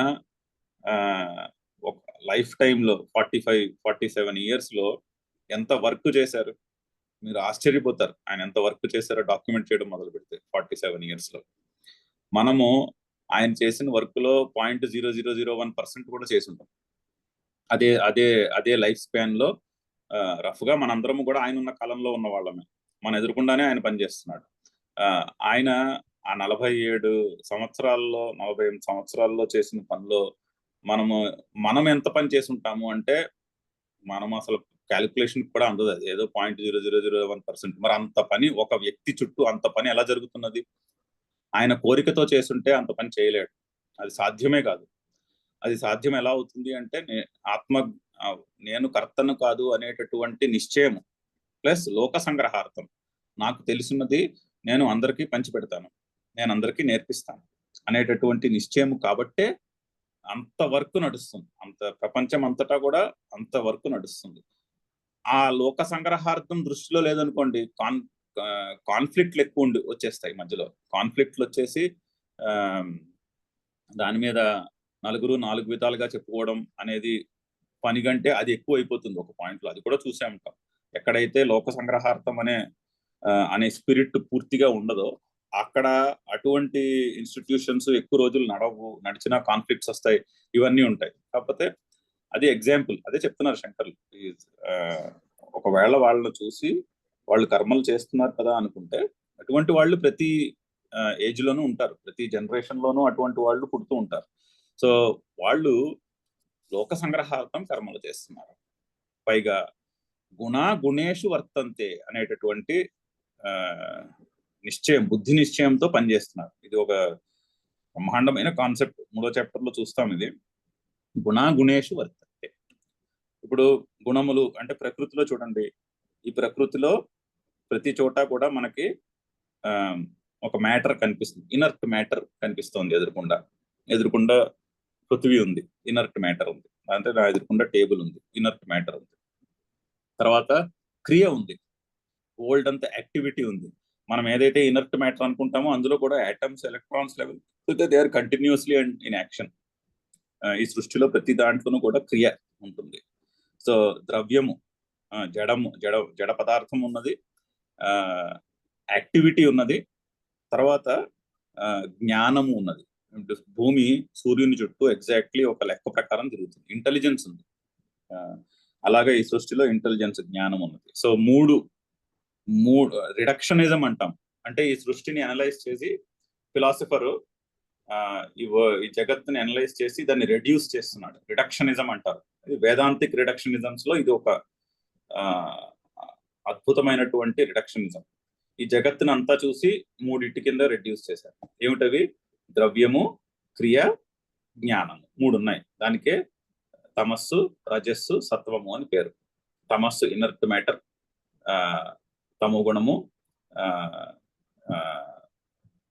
ఒక లైఫ్ టైంలో 47 ఇయర్స్ లో ఎంత వర్క్ చేశారు మీరు ఆశ్చర్యపోతారు. ఆయన ఎంత వర్క్ చేశారో డాక్యుమెంట్ చేయడం మొదలు పెడితే 47 ఇయర్స్ లో. మనము ఆయన చేసిన వర్క్ లో 0.0001% కూడా చేసి ఉంటాం. అదే అదే అదే లైఫ్ స్పాన్ లో రఫ్ గా మనందరము కూడా ఆయన ఉన్న కాలంలో ఉన్న వాళ్ళమే. మన ఎదురుకుండానే ఆయన పనిచేస్తున్నాడు. ఆయన ఆ 47 సంవత్సరాల్లో 48 సంవత్సరాల్లో చేసిన పనిలో మనం ఎంత పని చేసి ఉంటాము అంటే మనం అసలు క్యాలిక్యులేషన్ కూడా అందదు. అది ఏదో 0.0001%. మరి అంత పని ఒక వ్యక్తి చుట్టూ అంత పని ఎలా జరుగుతున్నది? ఆయన కోరికతో చేస్తుంటే అంత పని చేయలేడు. అది సాధ్యమే కాదు. అది సాధ్యం ఎలా అవుతుంది అంటే నేను కర్తను కాదు అనేటటువంటి నిశ్చయం ప్లస్ లోక సంగ్రహార్థం. నాకు తెలిసినది నేను అందరికీ పంచి పెడతాను, నేను అందరికీ నేర్పిస్తాను అనేటటువంటి నిశ్చయం కాబట్టే అంత వర్క్ నడుస్తుంది. అంత ప్రపంచం అంతటా కూడా అంత వర్క్ నడుస్తుంది. ఆ లోక సంగ్రహార్థం దృష్టిలో లేదనుకోండి, కాన్ఫ్లిక్ట్లు ఎక్కువ వచ్చేస్తాయి. మధ్యలో కాన్ఫ్లిక్ట్లు వచ్చేసి దాని మీద నలుగురు 4 విధాలుగా చెప్పుకోవడం అనేది పని కంటే అది ఎక్కువ అయిపోతుంది ఒక పాయింట్ లో. అది కూడా చూసే ఉంటాం. ఎక్కడైతే లోక సంగ్రహార్థం అనే స్పిరిట్ పూర్తిగా ఉండదో అక్కడ అటువంటి ఇన్స్టిట్యూషన్స్ ఎక్కువ రోజులు నడిచినా కాన్ఫ్లిక్ట్స్ వస్తాయి, ఇవన్నీ ఉంటాయి. కాకపోతే అది ఎగ్జాంపుల్, అదే చెప్తున్నారు శంకర్లు. ఒకవేళ వాళ్ళని చూసి వాళ్ళు కర్మలు చేస్తున్నారు కదా అనుకుంటే అటువంటి వాళ్ళు ప్రతి ఏజ్ లోనూ ఉంటారు, ప్రతి జనరేషన్ లోనూ అటువంటి వాళ్ళు పుడుతూ ఉంటారు. సో వాళ్ళు లోక సంగ్రహార్థం కర్మలు చేస్తున్నారు. పైగా గుణేషు వర్తంతే అనేటటువంటి నిశ్చయం, బుద్ధి నిశ్చయంతో పనిచేస్తున్నారు. ఇది ఒక బ్రహ్మాండమైన కాన్సెప్ట్. 3వ చాప్టర్ లో చూస్తాం ఇది. గుణేషు వర్తంతే. ఇప్పుడు గుణములు అంటే ప్రకృతిలో చూడండి, ఈ ప్రకృతిలో ప్రతి చోట కూడా మనకి ఒక మ్యాటర్ కనిపిస్తుంది, ఇనర్ట్ మ్యాటర్ కనిపిస్తుంది. ఎదురుకుండా పృథ్వీ ఉంది, ఇనర్ట్ మ్యాటర్ ఉంది. అంటే నా ఎదురుకుండా టేబుల్ ఉంది, ఇనర్ట్ మ్యాటర్ ఉంది. తర్వాత క్రియ ఉంది, వరల్డ్ అంతా యాక్టివిటీ ఉంది. మనం ఏదైతే ఇనర్ట్ మ్యాటర్ అనుకుంటామో అందులో కూడా atoms, electrons level they are continuously and in action. ఈ సృష్టిలో ప్రతి దాంట్లోనూ కూడా క్రియ ఉంటుంది. సో ద్రవ్యము, జడ పదార్థం ఉన్నది, యాక్టివిటీ ఉన్నది, తర్వాత జ్ఞానము ఉన్నది. భూమి సూర్యుని చుట్టూ ఎగ్జాక్ట్లీ ఒక లెక్క ప్రకారం తిరుగుతుంది. ఇంటెలిజెన్స్ ఉంది. అలాగే ఈ సృష్టిలో ఇంటెలిజెన్స్, జ్ఞానం ఉన్నది. సో మూడు రిడక్షనిజం అంటాం. అంటే ఈ సృష్టిని అనలైజ్ చేసి ఫిలాసఫర్ ఈ జగత్తుని అనలైజ్ చేసి దాన్ని రెడ్యూస్ చేస్తున్నాడు, రిడక్షనిజం అంటారు. వేదాంతిక్ రిడక్షనిజమ్స్ లో ఇది ఒక అద్భుతమైనటువంటి రిడక్షనిజం. ఈ జగత్తుని అంతా చూసి 3 కింద రెడ్యూస్ చేశారు. ఏమిటవి? ద్రవ్యము, క్రియ, జ్ఞానము. 3 ఉన్నాయి. దానికే తమస్సు, రజస్సు, సత్వము అని పేరు. తమస్సు ఇనర్ట్ మ్యాటర్, తమో గుణము,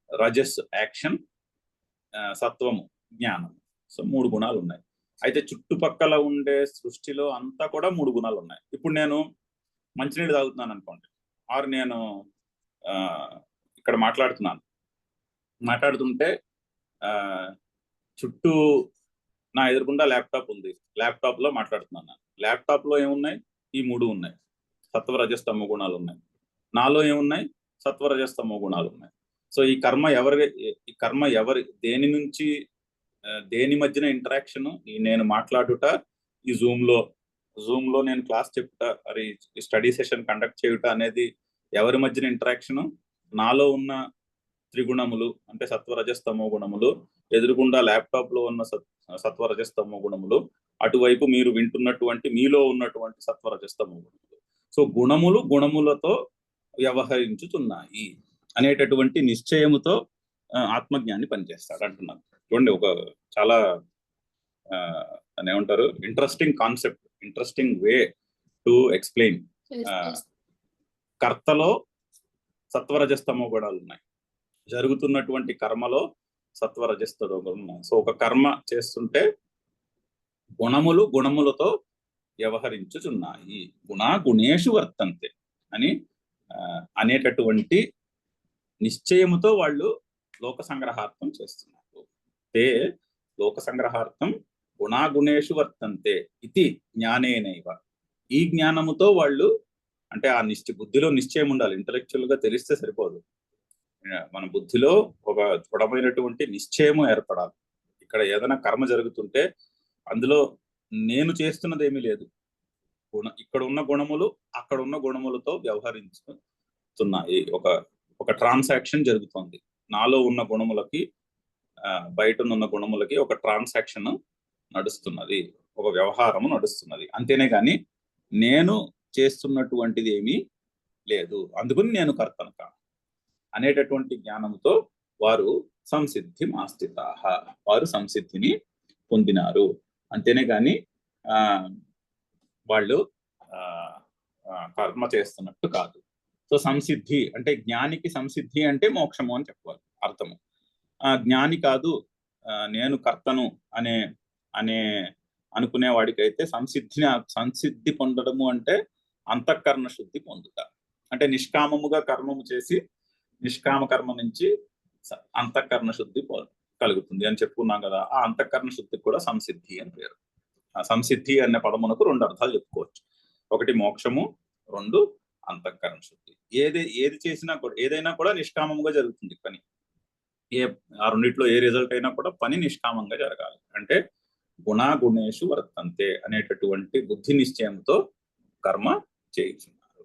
రజస్సు యాక్షన్, సత్వము జ్ఞానము. సో 3 గుణాలు ఉన్నాయి. అయితే చుట్టుపక్కల ఉండే సృష్టిలో అంతా కూడా 3 గుణాలు ఉన్నాయి. ఇప్పుడు నేను మంచినీళ్ళు తాగుతున్నాను అనుకోండి, ఆరు నేను ఇక్కడ మాట్లాడుతుంటే చుట్టూ నా ఎదురుకుండా ల్యాప్టాప్ ఉంది, ల్యాప్టాప్ లో మాట్లాడుతున్నాను. ల్యాప్టాప్ లో ఏమున్నాయి? ఈ 3 ఉన్నాయి, సత్వ రజస్తమో గుణాలు ఉన్నాయి. నాలో ఏమున్నాయి? సత్వ రజస్తమో గుణాలు ఉన్నాయి. సో ఈ కర్మ ఎవరి దేని మధ్యన ఇంటరాక్షన్? నేను మాట్లాడుట, ఈ జూమ్ లో నేను క్లాస్ చెప్పుట, అది స్టడీ సెషన్ కండక్ట్ చేయుట అనేది ఎవరి మధ్యన ఇంటరాక్షన్? నాలో ఉన్న త్రిగుణములు అంటే సత్వరజస్తమో గుణములు, ఎదురుగుండా ల్యాప్టాప్ లో ఉన్న సత్వరజస్తమో గుణములు, అటువైపు మీరు వింటున్నటువంటి మీలో ఉన్నటువంటి సత్వరజస్తమో గుణములు. సో గుణములతో వ్యవహరించుతున్నాయి అనేటటువంటి నిశ్చయముతో ఆత్మజ్ఞాని పనిచేస్తాడు అంటున్నాను. చూడండి, ఒక చాలా అని ఏమంటారు, interesting concept, interesting way to explain. కర్తలో సత్వరజస్తమో గుణాలు ఉన్నాయి, జరుగుతున్నటువంటి కర్మలో సత్వరజస్తమో గుణాలు ఉన్నాయి. సో ఒక కర్మ చేస్తుంటే గుణములు గుణములతో వ్యవహరించుచున్నాయి, గుణా గుణేషు వర్తంతే అని అనేటటువంటి నిశ్చయముతో వాళ్ళు లోక సంగ్రహార్థం చేస్తున్నారు. తే లోక సంగ్రహార్థం గుణాగుణేషు వర్తంతే ఇది జ్ఞానేనైవ. ఈ జ్ఞానముతో వాళ్ళు, అంటే ఆ బుద్ధిలో నిశ్చయం ఉండాలి, ఇంటలెక్చువల్ గా తెలిస్తే సరిపోదు. మన బుద్ధిలో ఒక దృఢమైనటువంటి నిశ్చయము ఏర్పడాలి. ఇక్కడ ఏదైనా కర్మ జరుగుతుంటే అందులో నేను చేస్తున్నది ఏమీ లేదు, ఇక్కడ ఉన్న గుణములు అక్కడ ఉన్న గుణములతో వ్యవహరించుతున్నాయి. ఒక ట్రాన్సాక్షన్ జరుగుతుంది, నాలో ఉన్న గుణములకి బయట ఉన్న గుణములకి ఒక ట్రాన్సాక్షన్ నడుస్తున్నది, ఒక వ్యవహారము నడుస్తున్నది. అంతేనే కానీ నేను చేస్తున్నటువంటిది ఏమీ లేదు, అందుకని నేను కర్తను కాను అనేటటువంటి జ్ఞానంతో వారు సంసిద్ధి ఆస్థితాః, వారు సంసిద్ధిని పొందినారు. అంతేనే కానీ వాళ్ళు కర్మ చేస్తున్నట్టు కాదు. సో సంసిద్ధి అంటే జ్ఞానికి సంసిద్ధి అంటే మోక్షము అని చెప్పాలి అర్థము. జ్ఞాని కాదు నేను కర్తను అనే అనే అనుకునే వాడికైతే సంసిద్ధి పొందడము అంటే అంతఃకరణ శుద్ధి పొందుట. అంటే నిష్కామముగా కర్మము చేసి నిష్కామ కర్మ నుంచి అంతఃకరణ శుద్ధి కలుగుతుంది అని చెప్పుకున్నాం కదా. ఆ అంతఃకరణ శుద్ధికి కూడా సంసిద్ధి అని పేరు. సంసిద్ధి అనే పదమునకు రెండు అర్థాలు చెప్పుకోవచ్చు. ఒకటి మోక్షము, రెండు అంతఃకరణ శుద్ధి. ఏది చేసినా కూడా, ఏదైనా కూడా నిష్కామముగా జరుగుతుంది పని. ఆ రెండిట్లో ఏ రిజల్ట్ అయినా కూడా పని నిష్కామంగా జరగాలి. అంటే గుణాగుణేషు వర్తంతే అనేటటువంటి బుద్ధి నిశ్చయంతో కర్మ చేయించున్నారు.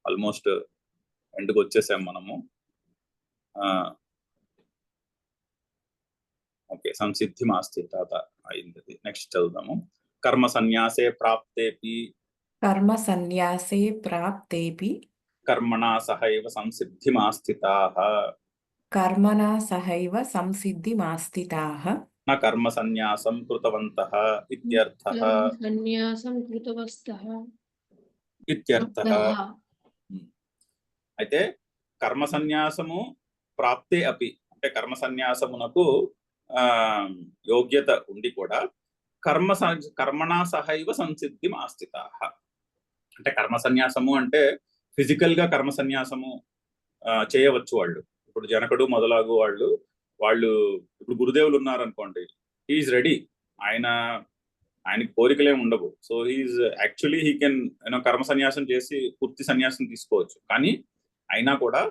ఆల్మోస్ట్ ఎండ్కి వచ్చేసాం మనము. ఓకే, సంసిద్ధి ఆస్థిత అయింది. నెక్స్ట్ చదువుదాము. కర్మ సన్యాసే ప్రాప్తేపి కర్మణా సహైవ సంసిద్ధిమాస్థితాః న కర్మ సన్యాసం కృతవంతః ఇత్యర్థః. అయితే కర్మ సన్యాసము ప్రాప్తే అపి అంటే కర్మ సన్యాసమునకు యోగ్యత ఉండి కూడా కర్మణా సహైవ సంసిద్ధిం ఆస్థితాః. అంటే కర్మ సన్యాసము అంటే ఫిజికల్ గా కర్మ సన్యాసము చేయవచ్చు వాళ్ళు. ఇప్పుడు జనకుడు మొదలగు వాళ్ళు ఇప్పుడు గురుదేవులు ఉన్నారనుకోండి, హీఈస్ రెడీ, ఆయనకి కోరికలే ఉండవు. So he is actually he can కర్మ సన్యాసం చేసి పూర్తి సన్యాసం తీసుకోవచ్చు. కానీ అయినా కూడా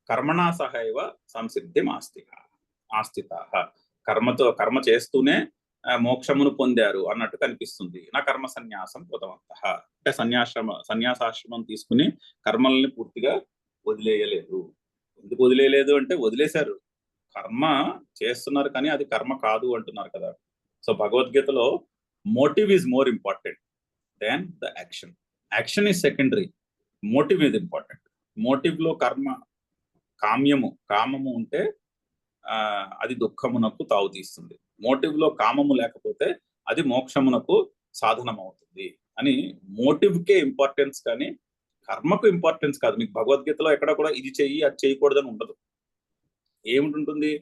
కర్మణా సహైవ సంసిద్ధిం ఆస్థితాః, కర్మ చేస్తూనే మోక్షమును పొందారు అన్నట్టు కనిపిస్తుంది. నా కర్మ సన్యాసం కృతవంతః అంటే సన్యాసాశ్రమం తీసుకుని కర్మల్ని పూర్తిగా వదిలేయలేదు. ఎందుకు వదిలేయలేదు అంటే వదిలేశారు, కర్మ చేస్తున్నారు కానీ అది కర్మ కాదు అంటున్నారు కదా. సో భగవద్గీతలో motive is more important than the action. Action is secondary, motive is important. Motive లో కామము ఉంటే అది దుఃఖమునకు తావు తీస్తుంది. మోటివ్ లో కామము లేకపోతే అది మోక్షమునకు సాధనం అవుతుంది అని మోటివ్ కే ఇంపార్టెన్స్, కానీ కర్మకు ఇంపార్టెన్స్ కాదు. మీకు భగవద్గీతలో ఎక్కడ కూడా ఇది చెయ్యి అది చేయకూడదని ఉండదు. ఏమిటి,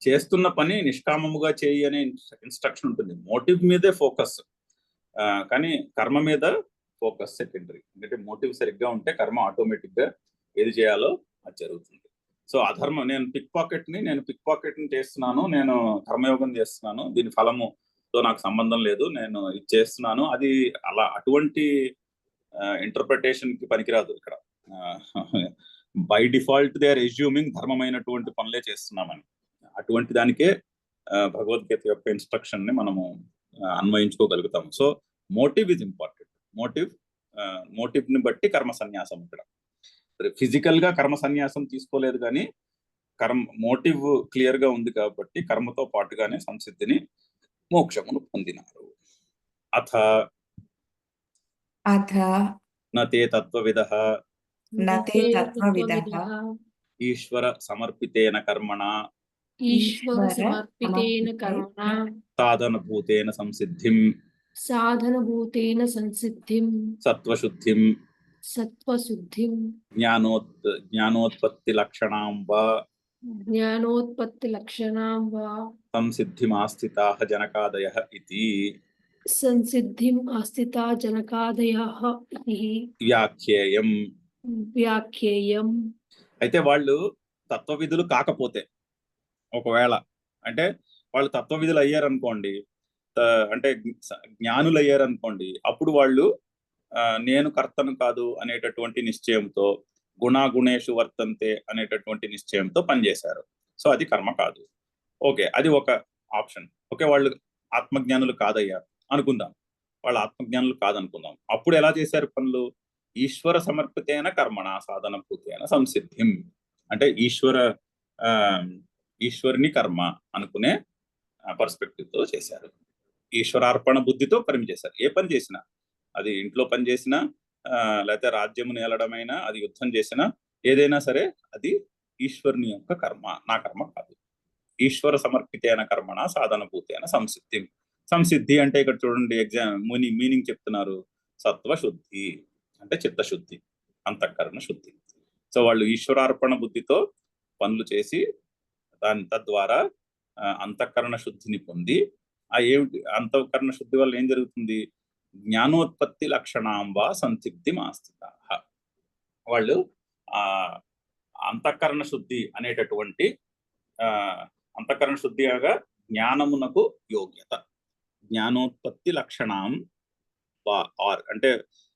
చేస్తున్న పని నిష్కామముగా చేయి అనే ఇన్స్ట్రక్షన్ ఉంటుంది. మోటివ్ మీదే ఫోకస్, కానీ కర్మ మీద ఫోకస్ సెకండరీ. ఎందుకంటే మోటివ్ సరిగ్గా ఉంటే కర్మ ఆటోమేటిక్ గా ఏది చేయాలో అది జరుగుతుంది. సో అధర్మం, నేను పిక్ పాకెట్ ని చేస్తున్నాను, నేను కర్మయోగం చేస్తున్నాను, దీని ఫలముతో నాకు సంబంధం లేదు, నేను ఇది చేస్తున్నాను, అది అలా అటువంటి ఇంటర్ప్రిటేషన్ కి పనికిరాదు. ఇక్కడ by default they are assuming ధర్మమైనటువంటి పనులే చేస్తున్నామని. అటువంటి దానికే భగవద్గీత యొక్క ఇన్స్ట్రక్షన్ ని మనము అన్వయించుకోగలుగుతాము. So motive is important. Motive ని బట్టి కర్మ సన్యాసం. ఇక్కడ ఫిజికల్ గా కర్మ సన్యాసం తీసుకోలేదు, కానీ మోటివ్ క్లియర్ గా ఉంది కాబట్టి కర్మతో పాటుగానే సంసిద్ధిని మోక్షమును పొందినారు. అథ నతే తత్వవిదః ఈశ్వర సమర్పితేన కర్మణ ఈశ్వర సమర్పితేన కర్మణ సాధనభూతేన సంసిద్ధిం సాధనభూతేన సంసిద్ధిం సత్వశుద్ధిం సత్వశుద్ధిం జ్ఞానోత్పత్తి లక్షణాం వా జ్ఞానోత్పత్తి లక్షణాం వా సంసిద్ధిమాస్థితాః జనకాదయః ఇతి సంసిద్ధిం ఆస్థితా జనకాదయః ఇతి వ్యాఖ్యేయం. వ్యాఖ్యేయం. అయితే వాళ్ళు తత్వవిధులు కాకపోతే, ఒకవేళ అంటే వాళ్ళు తత్వవిధులు అయ్యారనుకోండి, అంటే జ్ఞానులు అయ్యారనుకోండి, అప్పుడు వాళ్ళు నేను కర్తను కాదు అనేటటువంటి నిశ్చయంతో, గుణాగుణేషు వర్తంతే అనేటటువంటి నిశ్చయంతో పనిచేశారు. సో అది కర్మ కాదు. ఓకే, అది ఒక ఆప్షన్. ఓకే, వాళ్ళు ఆత్మజ్ఞానులు కాదయ్యారు అనుకుందాం, వాళ్ళు ఆత్మజ్ఞానులు కాదనుకుందాం. అప్పుడు ఎలా చేశారు పనులు? ఈశ్వర సమర్పితేన కర్మణ సాధనభూతేన సంసిద్ధిం, అంటే ఈశ్వరుని కర్మ అనుకునే పర్స్పెక్టివ్ తో చేశారు. ఈశ్వరార్పణ బుద్ధితో పని చేశారు. ఏ పని చేసినా, అది ఇంట్లో పని చేసినా, లేకపోతే రాజ్యము నేలడమైనా, అది యుద్ధం చేసినా, ఏదైనా సరే అది ఈశ్వరుని యొక్క కర్మ, నా కర్మ కాదు. ఈశ్వర సమర్పితేన కర్మణ సాధనభూతేన సంసిద్ధిం. సంసిద్ధి అంటే ఇక్కడ చూడండి, మీనింగ్ చెప్తున్నారు. సత్వశుద్ధి అంటే చిత్తశుద్ధి, అంతఃకరణ శుద్ధి. సో వాళ్ళు ఈశ్వరార్పణ బుద్ధితో పనులు చేసి తద్వారా అంతఃకరణ శుద్ధిని పొంది, ఏమిటి అంతఃకరణ శుద్ధి వల్ల ఏం జరుగుతుంది? జ్ఞానోత్పత్తి లక్షణాం వా సంసిద్ధిం ఆస్థితాః. వాళ్ళు అంతఃకరణ శుద్ధి అనేటటువంటి అంతఃకరణ శుద్ధి అనగా జ్ఞానమునకు యోగ్యత. జ్ఞానోత్పత్తి లక్షణం ఆర్ అంటే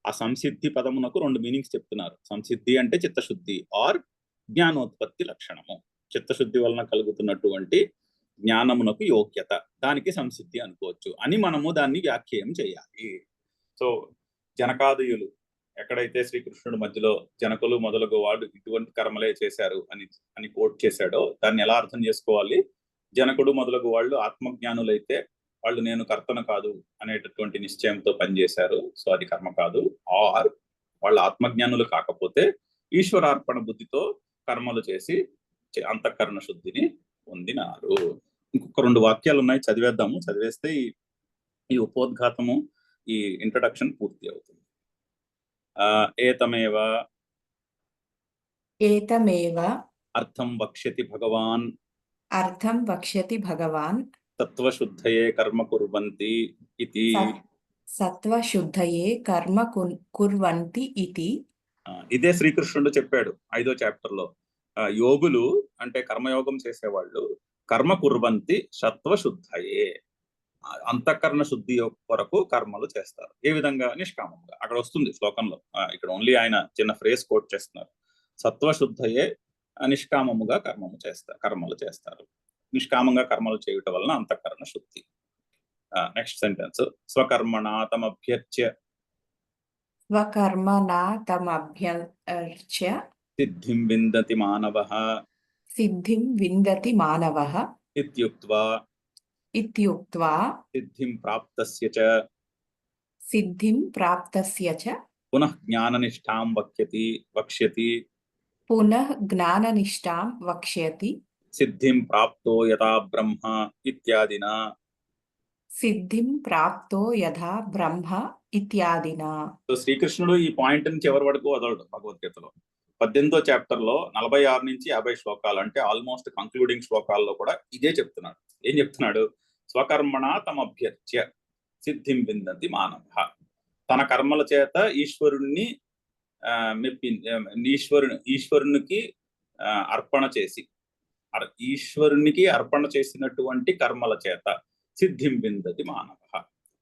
ఆ సంసిద్ధి పదమునకు రెండు మీనింగ్స్ చెప్తున్నారు. సంసిద్ధి అంటే చిత్తశుద్ధి, ఆర్ జ్ఞానోత్పత్తి లక్షణము. చిత్తశుద్ధి వలన కలుగుతున్నటువంటి జ్ఞానమునకు యోగ్యత, దానికి సంసిద్ధి అనుకోవచ్చు అని మనము దాన్ని వ్యాఖ్యానం చేయాలి. సో జనకాదయులు ఎక్కడైతే శ్రీకృష్ణుడు మధ్యలో జనకులు మొదలగు వాడు ఇటువంటి కర్మలే చేశారు అని కోట్ చేశాడో, దాన్ని ఎలా అర్థం చేసుకోవాలి? జనకుడు మొదలగు వాళ్ళు ఆత్మజ్ఞానులైతే వాళ్ళు నేను కర్తను కాదు అనేటటువంటి నిశ్చయంతో పనిచేశారు, సో అది కర్మ కాదు. ఆర్ వాళ్ళు ఆత్మజ్ఞానులు కాకపోతే ఈశ్వరార్పణ బుద్ధితో కర్మలు చేసి అంతఃకరణ శుద్ధిని పొందినారు. ఇంకొక రెండు వాక్యాలు ఉన్నాయి, చదివేద్దాము. చదివేస్తే ఈ ఉపోద్ఘాతము, ఈ ఇంట్రడక్షన్ పూర్తి అవుతుంది. ఏతమేవ అర్థం వక్ష్యతి భగవాన్ సత్వశుద్ధయే కర్మ కుర్వంతి ఇతి. సత్వశుద్ధయే కర్మ కుర్వంతి ఇతి. ఇదే శ్రీకృష్ణుడు చెప్పాడు 5వ చాప్టర్ లో. యోగులు అంటే కర్మయోగం చేసేవాళ్ళు కర్మ కుర్వంతి సత్వశుద్ధయే, అంతఃకరణ శుద్ధి కొరకు కర్మలు చేస్తారు. ఏ విధంగా? నిష్కామంగా. అక్కడ వస్తుంది శ్లోకంలో, ఇక్కడ ఓన్లీ ఆయన చిన్న ఫ్రేజ్ కోట్ చేస్తున్నారు. సత్వశుద్ధయే నిష్కామముగా కర్మలు చేస్తారు. నిష్కామంగా కర్మలు చేయటం వలన అంతఃకరణ శుద్ధి. నెక్స్ట్ సెంటెన్స్, స్వకర్మణా తమభ్యర్చ్య సిద్ధిం విందతి మానవః ఇత్యుక్త్వా సిద్ధిం ప్రాప్తస్య చ పునః జ్ఞాననిష్టాం వక్ష్యతి సిద్ధిం ప్రాప్తో యథా బ్రహ్మ ఇత్యాదినా. సో శ్రీకృష్ణుడు ఈ పాయింట్ నుంచి ఎవరి వరకు వదలడు భగవద్గీతలో. 18వ చాప్టర్ లో 46 నుంచి 50 శ్లోకాలు, అంటే ఆల్మోస్ట్ కంక్లూడింగ్ శ్లోకాల్లో కూడా ఇదే చెప్తున్నాడు. ఏం చెప్తున్నాడు? స్వకర్మణ తమభ్యర్చ్య సిద్ధిం విందతి మానవ. తన కర్మల చేత ఈశ్వరుణ్ణి ఈశ్వరునికి అర్పణ చేసినటువంటి కర్మల చేత సిద్ధిం విందతి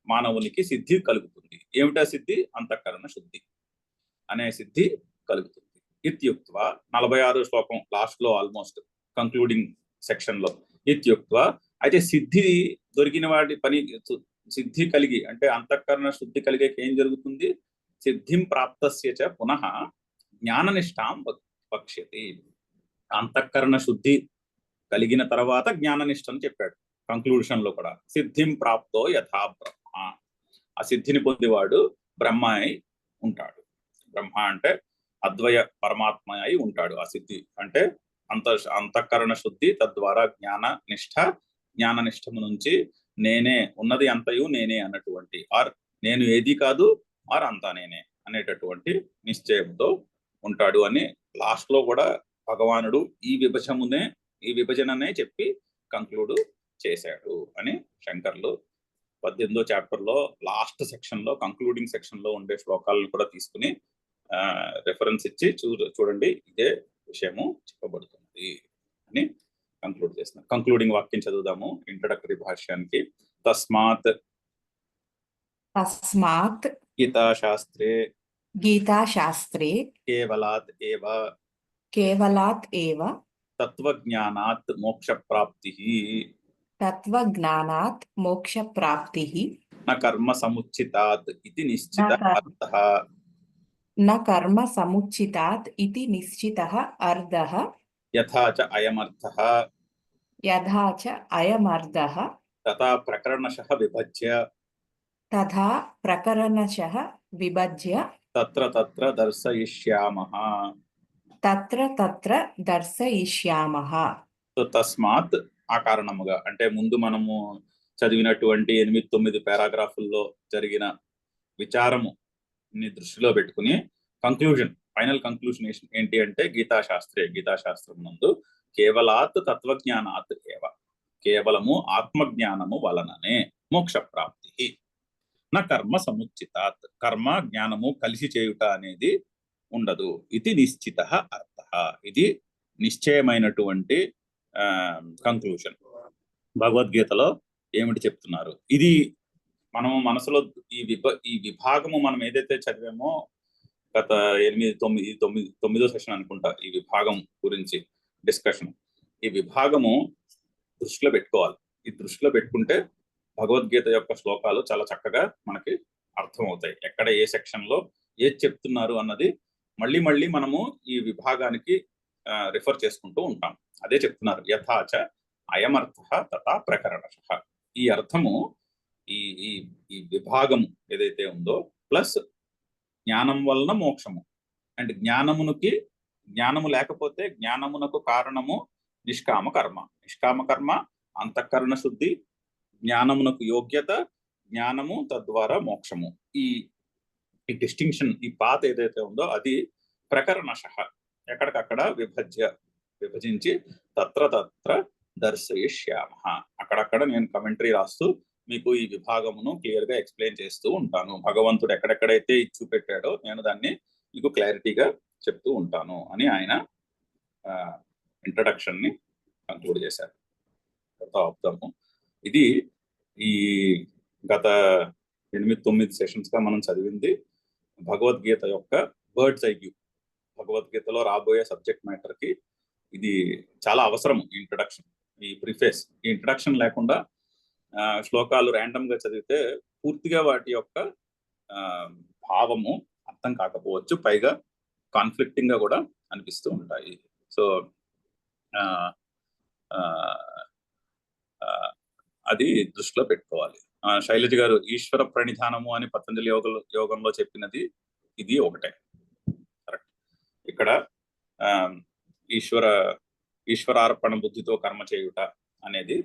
మానవునికి సిద్ధి కలుగుతుంది. ఏమిటా సిద్ధి? అంతఃకరణ శుద్ధి అనే సిద్ధి కలుగుతుంది. ఇత్యుక్త్వా 46 శ్లోకం లాస్ట్ లో, ఆల్మోస్ట్ కంక్లూడింగ్ సెక్షన్ లో ఇత్యుక్త్వా. అయితే సిద్ధి దొరికిన వాడి పని, సిద్ధి కలిగి అంటే అంతఃకరణ శుద్ధి కలిగేకి ఏం జరుగుతుంది? సిద్ధిం ప్రాప్తస్య చ పునః జ్ఞాననిష్టాం వక్ష్యతి. అంతఃకరణ శుద్ధి కలిగిన తర్వాత జ్ఞాననిష్టం చెప్పాడు కంక్లూషన్ లో కూడా. సిద్ధిం ప్రాప్తో యథా బ్రహ్మ, ఆ సిద్ధిని పొందేవాడు బ్రహ్మ అయి ఉంటాడు. బ్రహ్మ అంటే అద్వయ పరమాత్మ అయి ఉంటాడు. ఆ సిద్ధి అంటే అంతఃకరణ శుద్ధి, తద్వారా జ్ఞాన నిష్ఠము నుంచి నేనే ఉన్నది అంతయు నేనే అన్నటువంటి ఆర్ నేను ఏది కాదు ఆర్ అంతా నేనే అనేటటువంటి నిశ్చయంతో ఉంటాడు అని లాస్ట్ లో కూడా భగవానుడు ఈ విభజననే చెప్పి కంక్లూడ్ చేశాడు అని శంకర్లు 18వ చాప్టర్ లో లాస్ట్ సెక్షన్ లో కంక్లూడింగ్ సెక్షన్ లో ఉండే శ్లోకాలను కూడా తీసుకుని రెఫరెన్స్ ఇచ్చి చూడండి ఇదే విషయము చెప్పబడుతుంది అని కంక్లూడ్ చేస్తున్నాం. కంక్లూడింగ్ వాక్యం చదువుదాము ఇంట్రడక్టరీ భాష్యానికి. తస్మాత్ గీతాశాస్త్రే కేవలాత్ ఏవ తత్వజ్ఞానాత్ మోక్ష ప్రాప్తిః న కర్మ సముచితాత్ ఇది నిశ్చితః అర్థః యథా చ అయమర్థః తథా ప్రకరణశః విభజ్య తత్ర తత్ర దర్శయిష్యామః. తస్మాత్ ఆ కారణముగా అంటే ముందు మనము చదివినటువంటి 8-9 పారాగ్రాఫుల్లో జరిగిన విచారము దృష్టిలో పెట్టుకుని ఫైనల్ కంక్లూజన్ ఏంటి అంటే గీతాశాస్త్రం నందు కేవలాత్ తత్వజ్ఞానాత్ ఏవ కేవలము ఆత్మజ్ఞానము వలననే మోక్ష ప్రాప్తి నా కర్మ సముచితాత్ కర్మ జ్ఞానము కలిసి చేయుట అనేది ఉండదు. ఇది నిశ్చిత అర్థ ఇది నిశ్చయమైనటువంటి కంక్లూజన్. భగవద్గీతలో ఏమిటి చెప్తున్నారు ఇది మనము మనసులో ఈ విభాగము మనం ఏదైతే చదివామో గత 9వ సెషన్ అనుకుంటా ఈ విభాగం గురించి డిస్కషన్, ఈ విభాగము దృష్టిలో పెట్టుకోవాలి. ఈ దృష్టిలో పెట్టుకుంటే భగవద్గీత యొక్క శ్లోకాలు చాలా చక్కగా మనకి అర్థమవుతాయి. ఎక్కడ ఏ సెక్షన్ లో ఏది చెప్తున్నారు అన్నది మళ్ళీ మనము ఈ విభాగానికి రిఫర్ చేసుకుంటూ ఉంటాం. అదే చెప్తున్నారు యథాచ అయమర్థ తథా ప్రకరణశః. ఈ అర్థము ఈ విభాగము ఏదైతే ఉందో ప్లస్ జ్ఞానం వలన మోక్షము అండ్ జ్ఞానము లేకపోతే జ్ఞానమునకు కారణము నిష్కామ కర్మ అంతఃకరణ శుద్ధి, జ్ఞానమునకు యోగ్యత, జ్ఞానము తద్వారా మోక్షము. ఈ డిస్టింక్షన్ ఈ పాత ఏదైతే ఉందో అది ప్రకరణశః ఎక్కడికక్కడ విభజించి తత్ర దర్శయిష్యామః అక్కడక్కడ నేను కమెంటరీ రాస్తూ మీకు ఈ విభాగమును క్లియర్ గా ఎక్స్ప్లెయిన్ చేస్తూ ఉంటాను. భగవంతుడు ఎక్కడెక్కడైతే చూపెట్టాడో నేను దాన్ని మీకు క్లారిటీగా చెప్తూ ఉంటాను అని ఆయన ఇంట్రడక్షన్ ని కంక్లూడ్ చేశారు. ఆపుతాము. ఇది ఈ గత 8-9 సెషన్స్ గా మనం చదివింది భగవద్గీత యొక్క బర్డ్స్ ఐ వ్యూ. భగవద్గీతలో రాబోయే సబ్జెక్ట్ మ్యాటర్ కి ఇది చాలా అవసరం. ఈ ఇంట్రడక్షన్, ఈ ప్రిఫేస్, ఈ ఇంట్రడక్షన్ లేకుండా శ్లోకాలు ర్యాండమ్ గా చదివితే పూర్తిగా వాటి యొక్క భావము అర్థం కాకపోవచ్చు, పైగా కాన్ఫ్లిక్టింగ్ గా కూడా అనిపిస్తూ ఉంటాయి. సో అది దృష్టిలో పెట్టుకోవాలి. శైలజ గారు ఈశ్వర ప్రణిధానము అని పతంజలి యోగంలో చెప్పినది ఇది ఒకటే. కరెక్ట్. ఇక్కడ ఈశ్వరార్పణ బుద్ధితో కర్మ చేయుట అనేది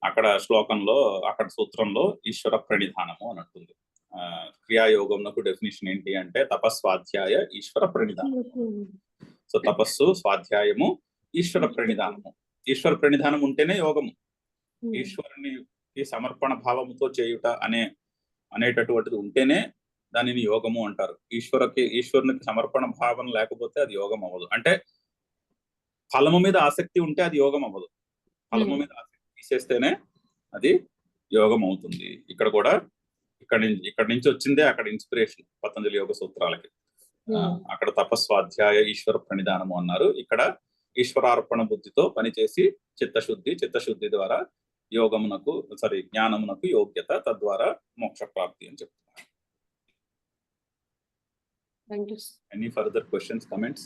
అక్కడ శ్లోకంలో, అక్కడ సూత్రంలో ఈశ్వర ప్రణిధానము అని అంటుంది. క్రియాయోగంలో డెఫినేషన్ ఏంటి అంటే తపస్వాధ్యాయ ఈశ్వర ప్రణిధానం. సో తపస్సు, స్వాధ్యాయము, ఈశ్వర ప్రణిధానము. ఈశ్వర ప్రణిధానం ఉంటేనే యోగము. ఈశ్వరునికి సమర్పణ భావముతో చేయుట అనేటటువంటిది ఉంటేనే దానిని యోగము అంటారు. ఈశ్వరునికి సమర్పణ భావం లేకపోతే అది యోగం అవ్వదు. అంటే ఫలము మీద ఆసక్తి ఉంటే అది యోగం అవ్వదు. ఫలము మీద ఆసక్తి తీసేస్తేనే అది యోగం అవుతుంది. ఇక్కడ కూడా ఇక్కడ నుంచి వచ్చిందే అక్కడ ఇన్స్పిరేషన్ పతంజలి యోగ సూత్రాలకి. అక్కడ తపస్వాధ్యాయ ఈశ్వర ప్రణిధానము అన్నారు. ఇక్కడ ఈశ్వరార్పణ బుద్ధితో పనిచేసి చిత్తశుద్ధి ద్వారా జ్ఞానమునకు యోగ్యత, తద్వారా మోక్ష ప్రాప్తి అని చెప్తున్నారు. Any further questions, comments?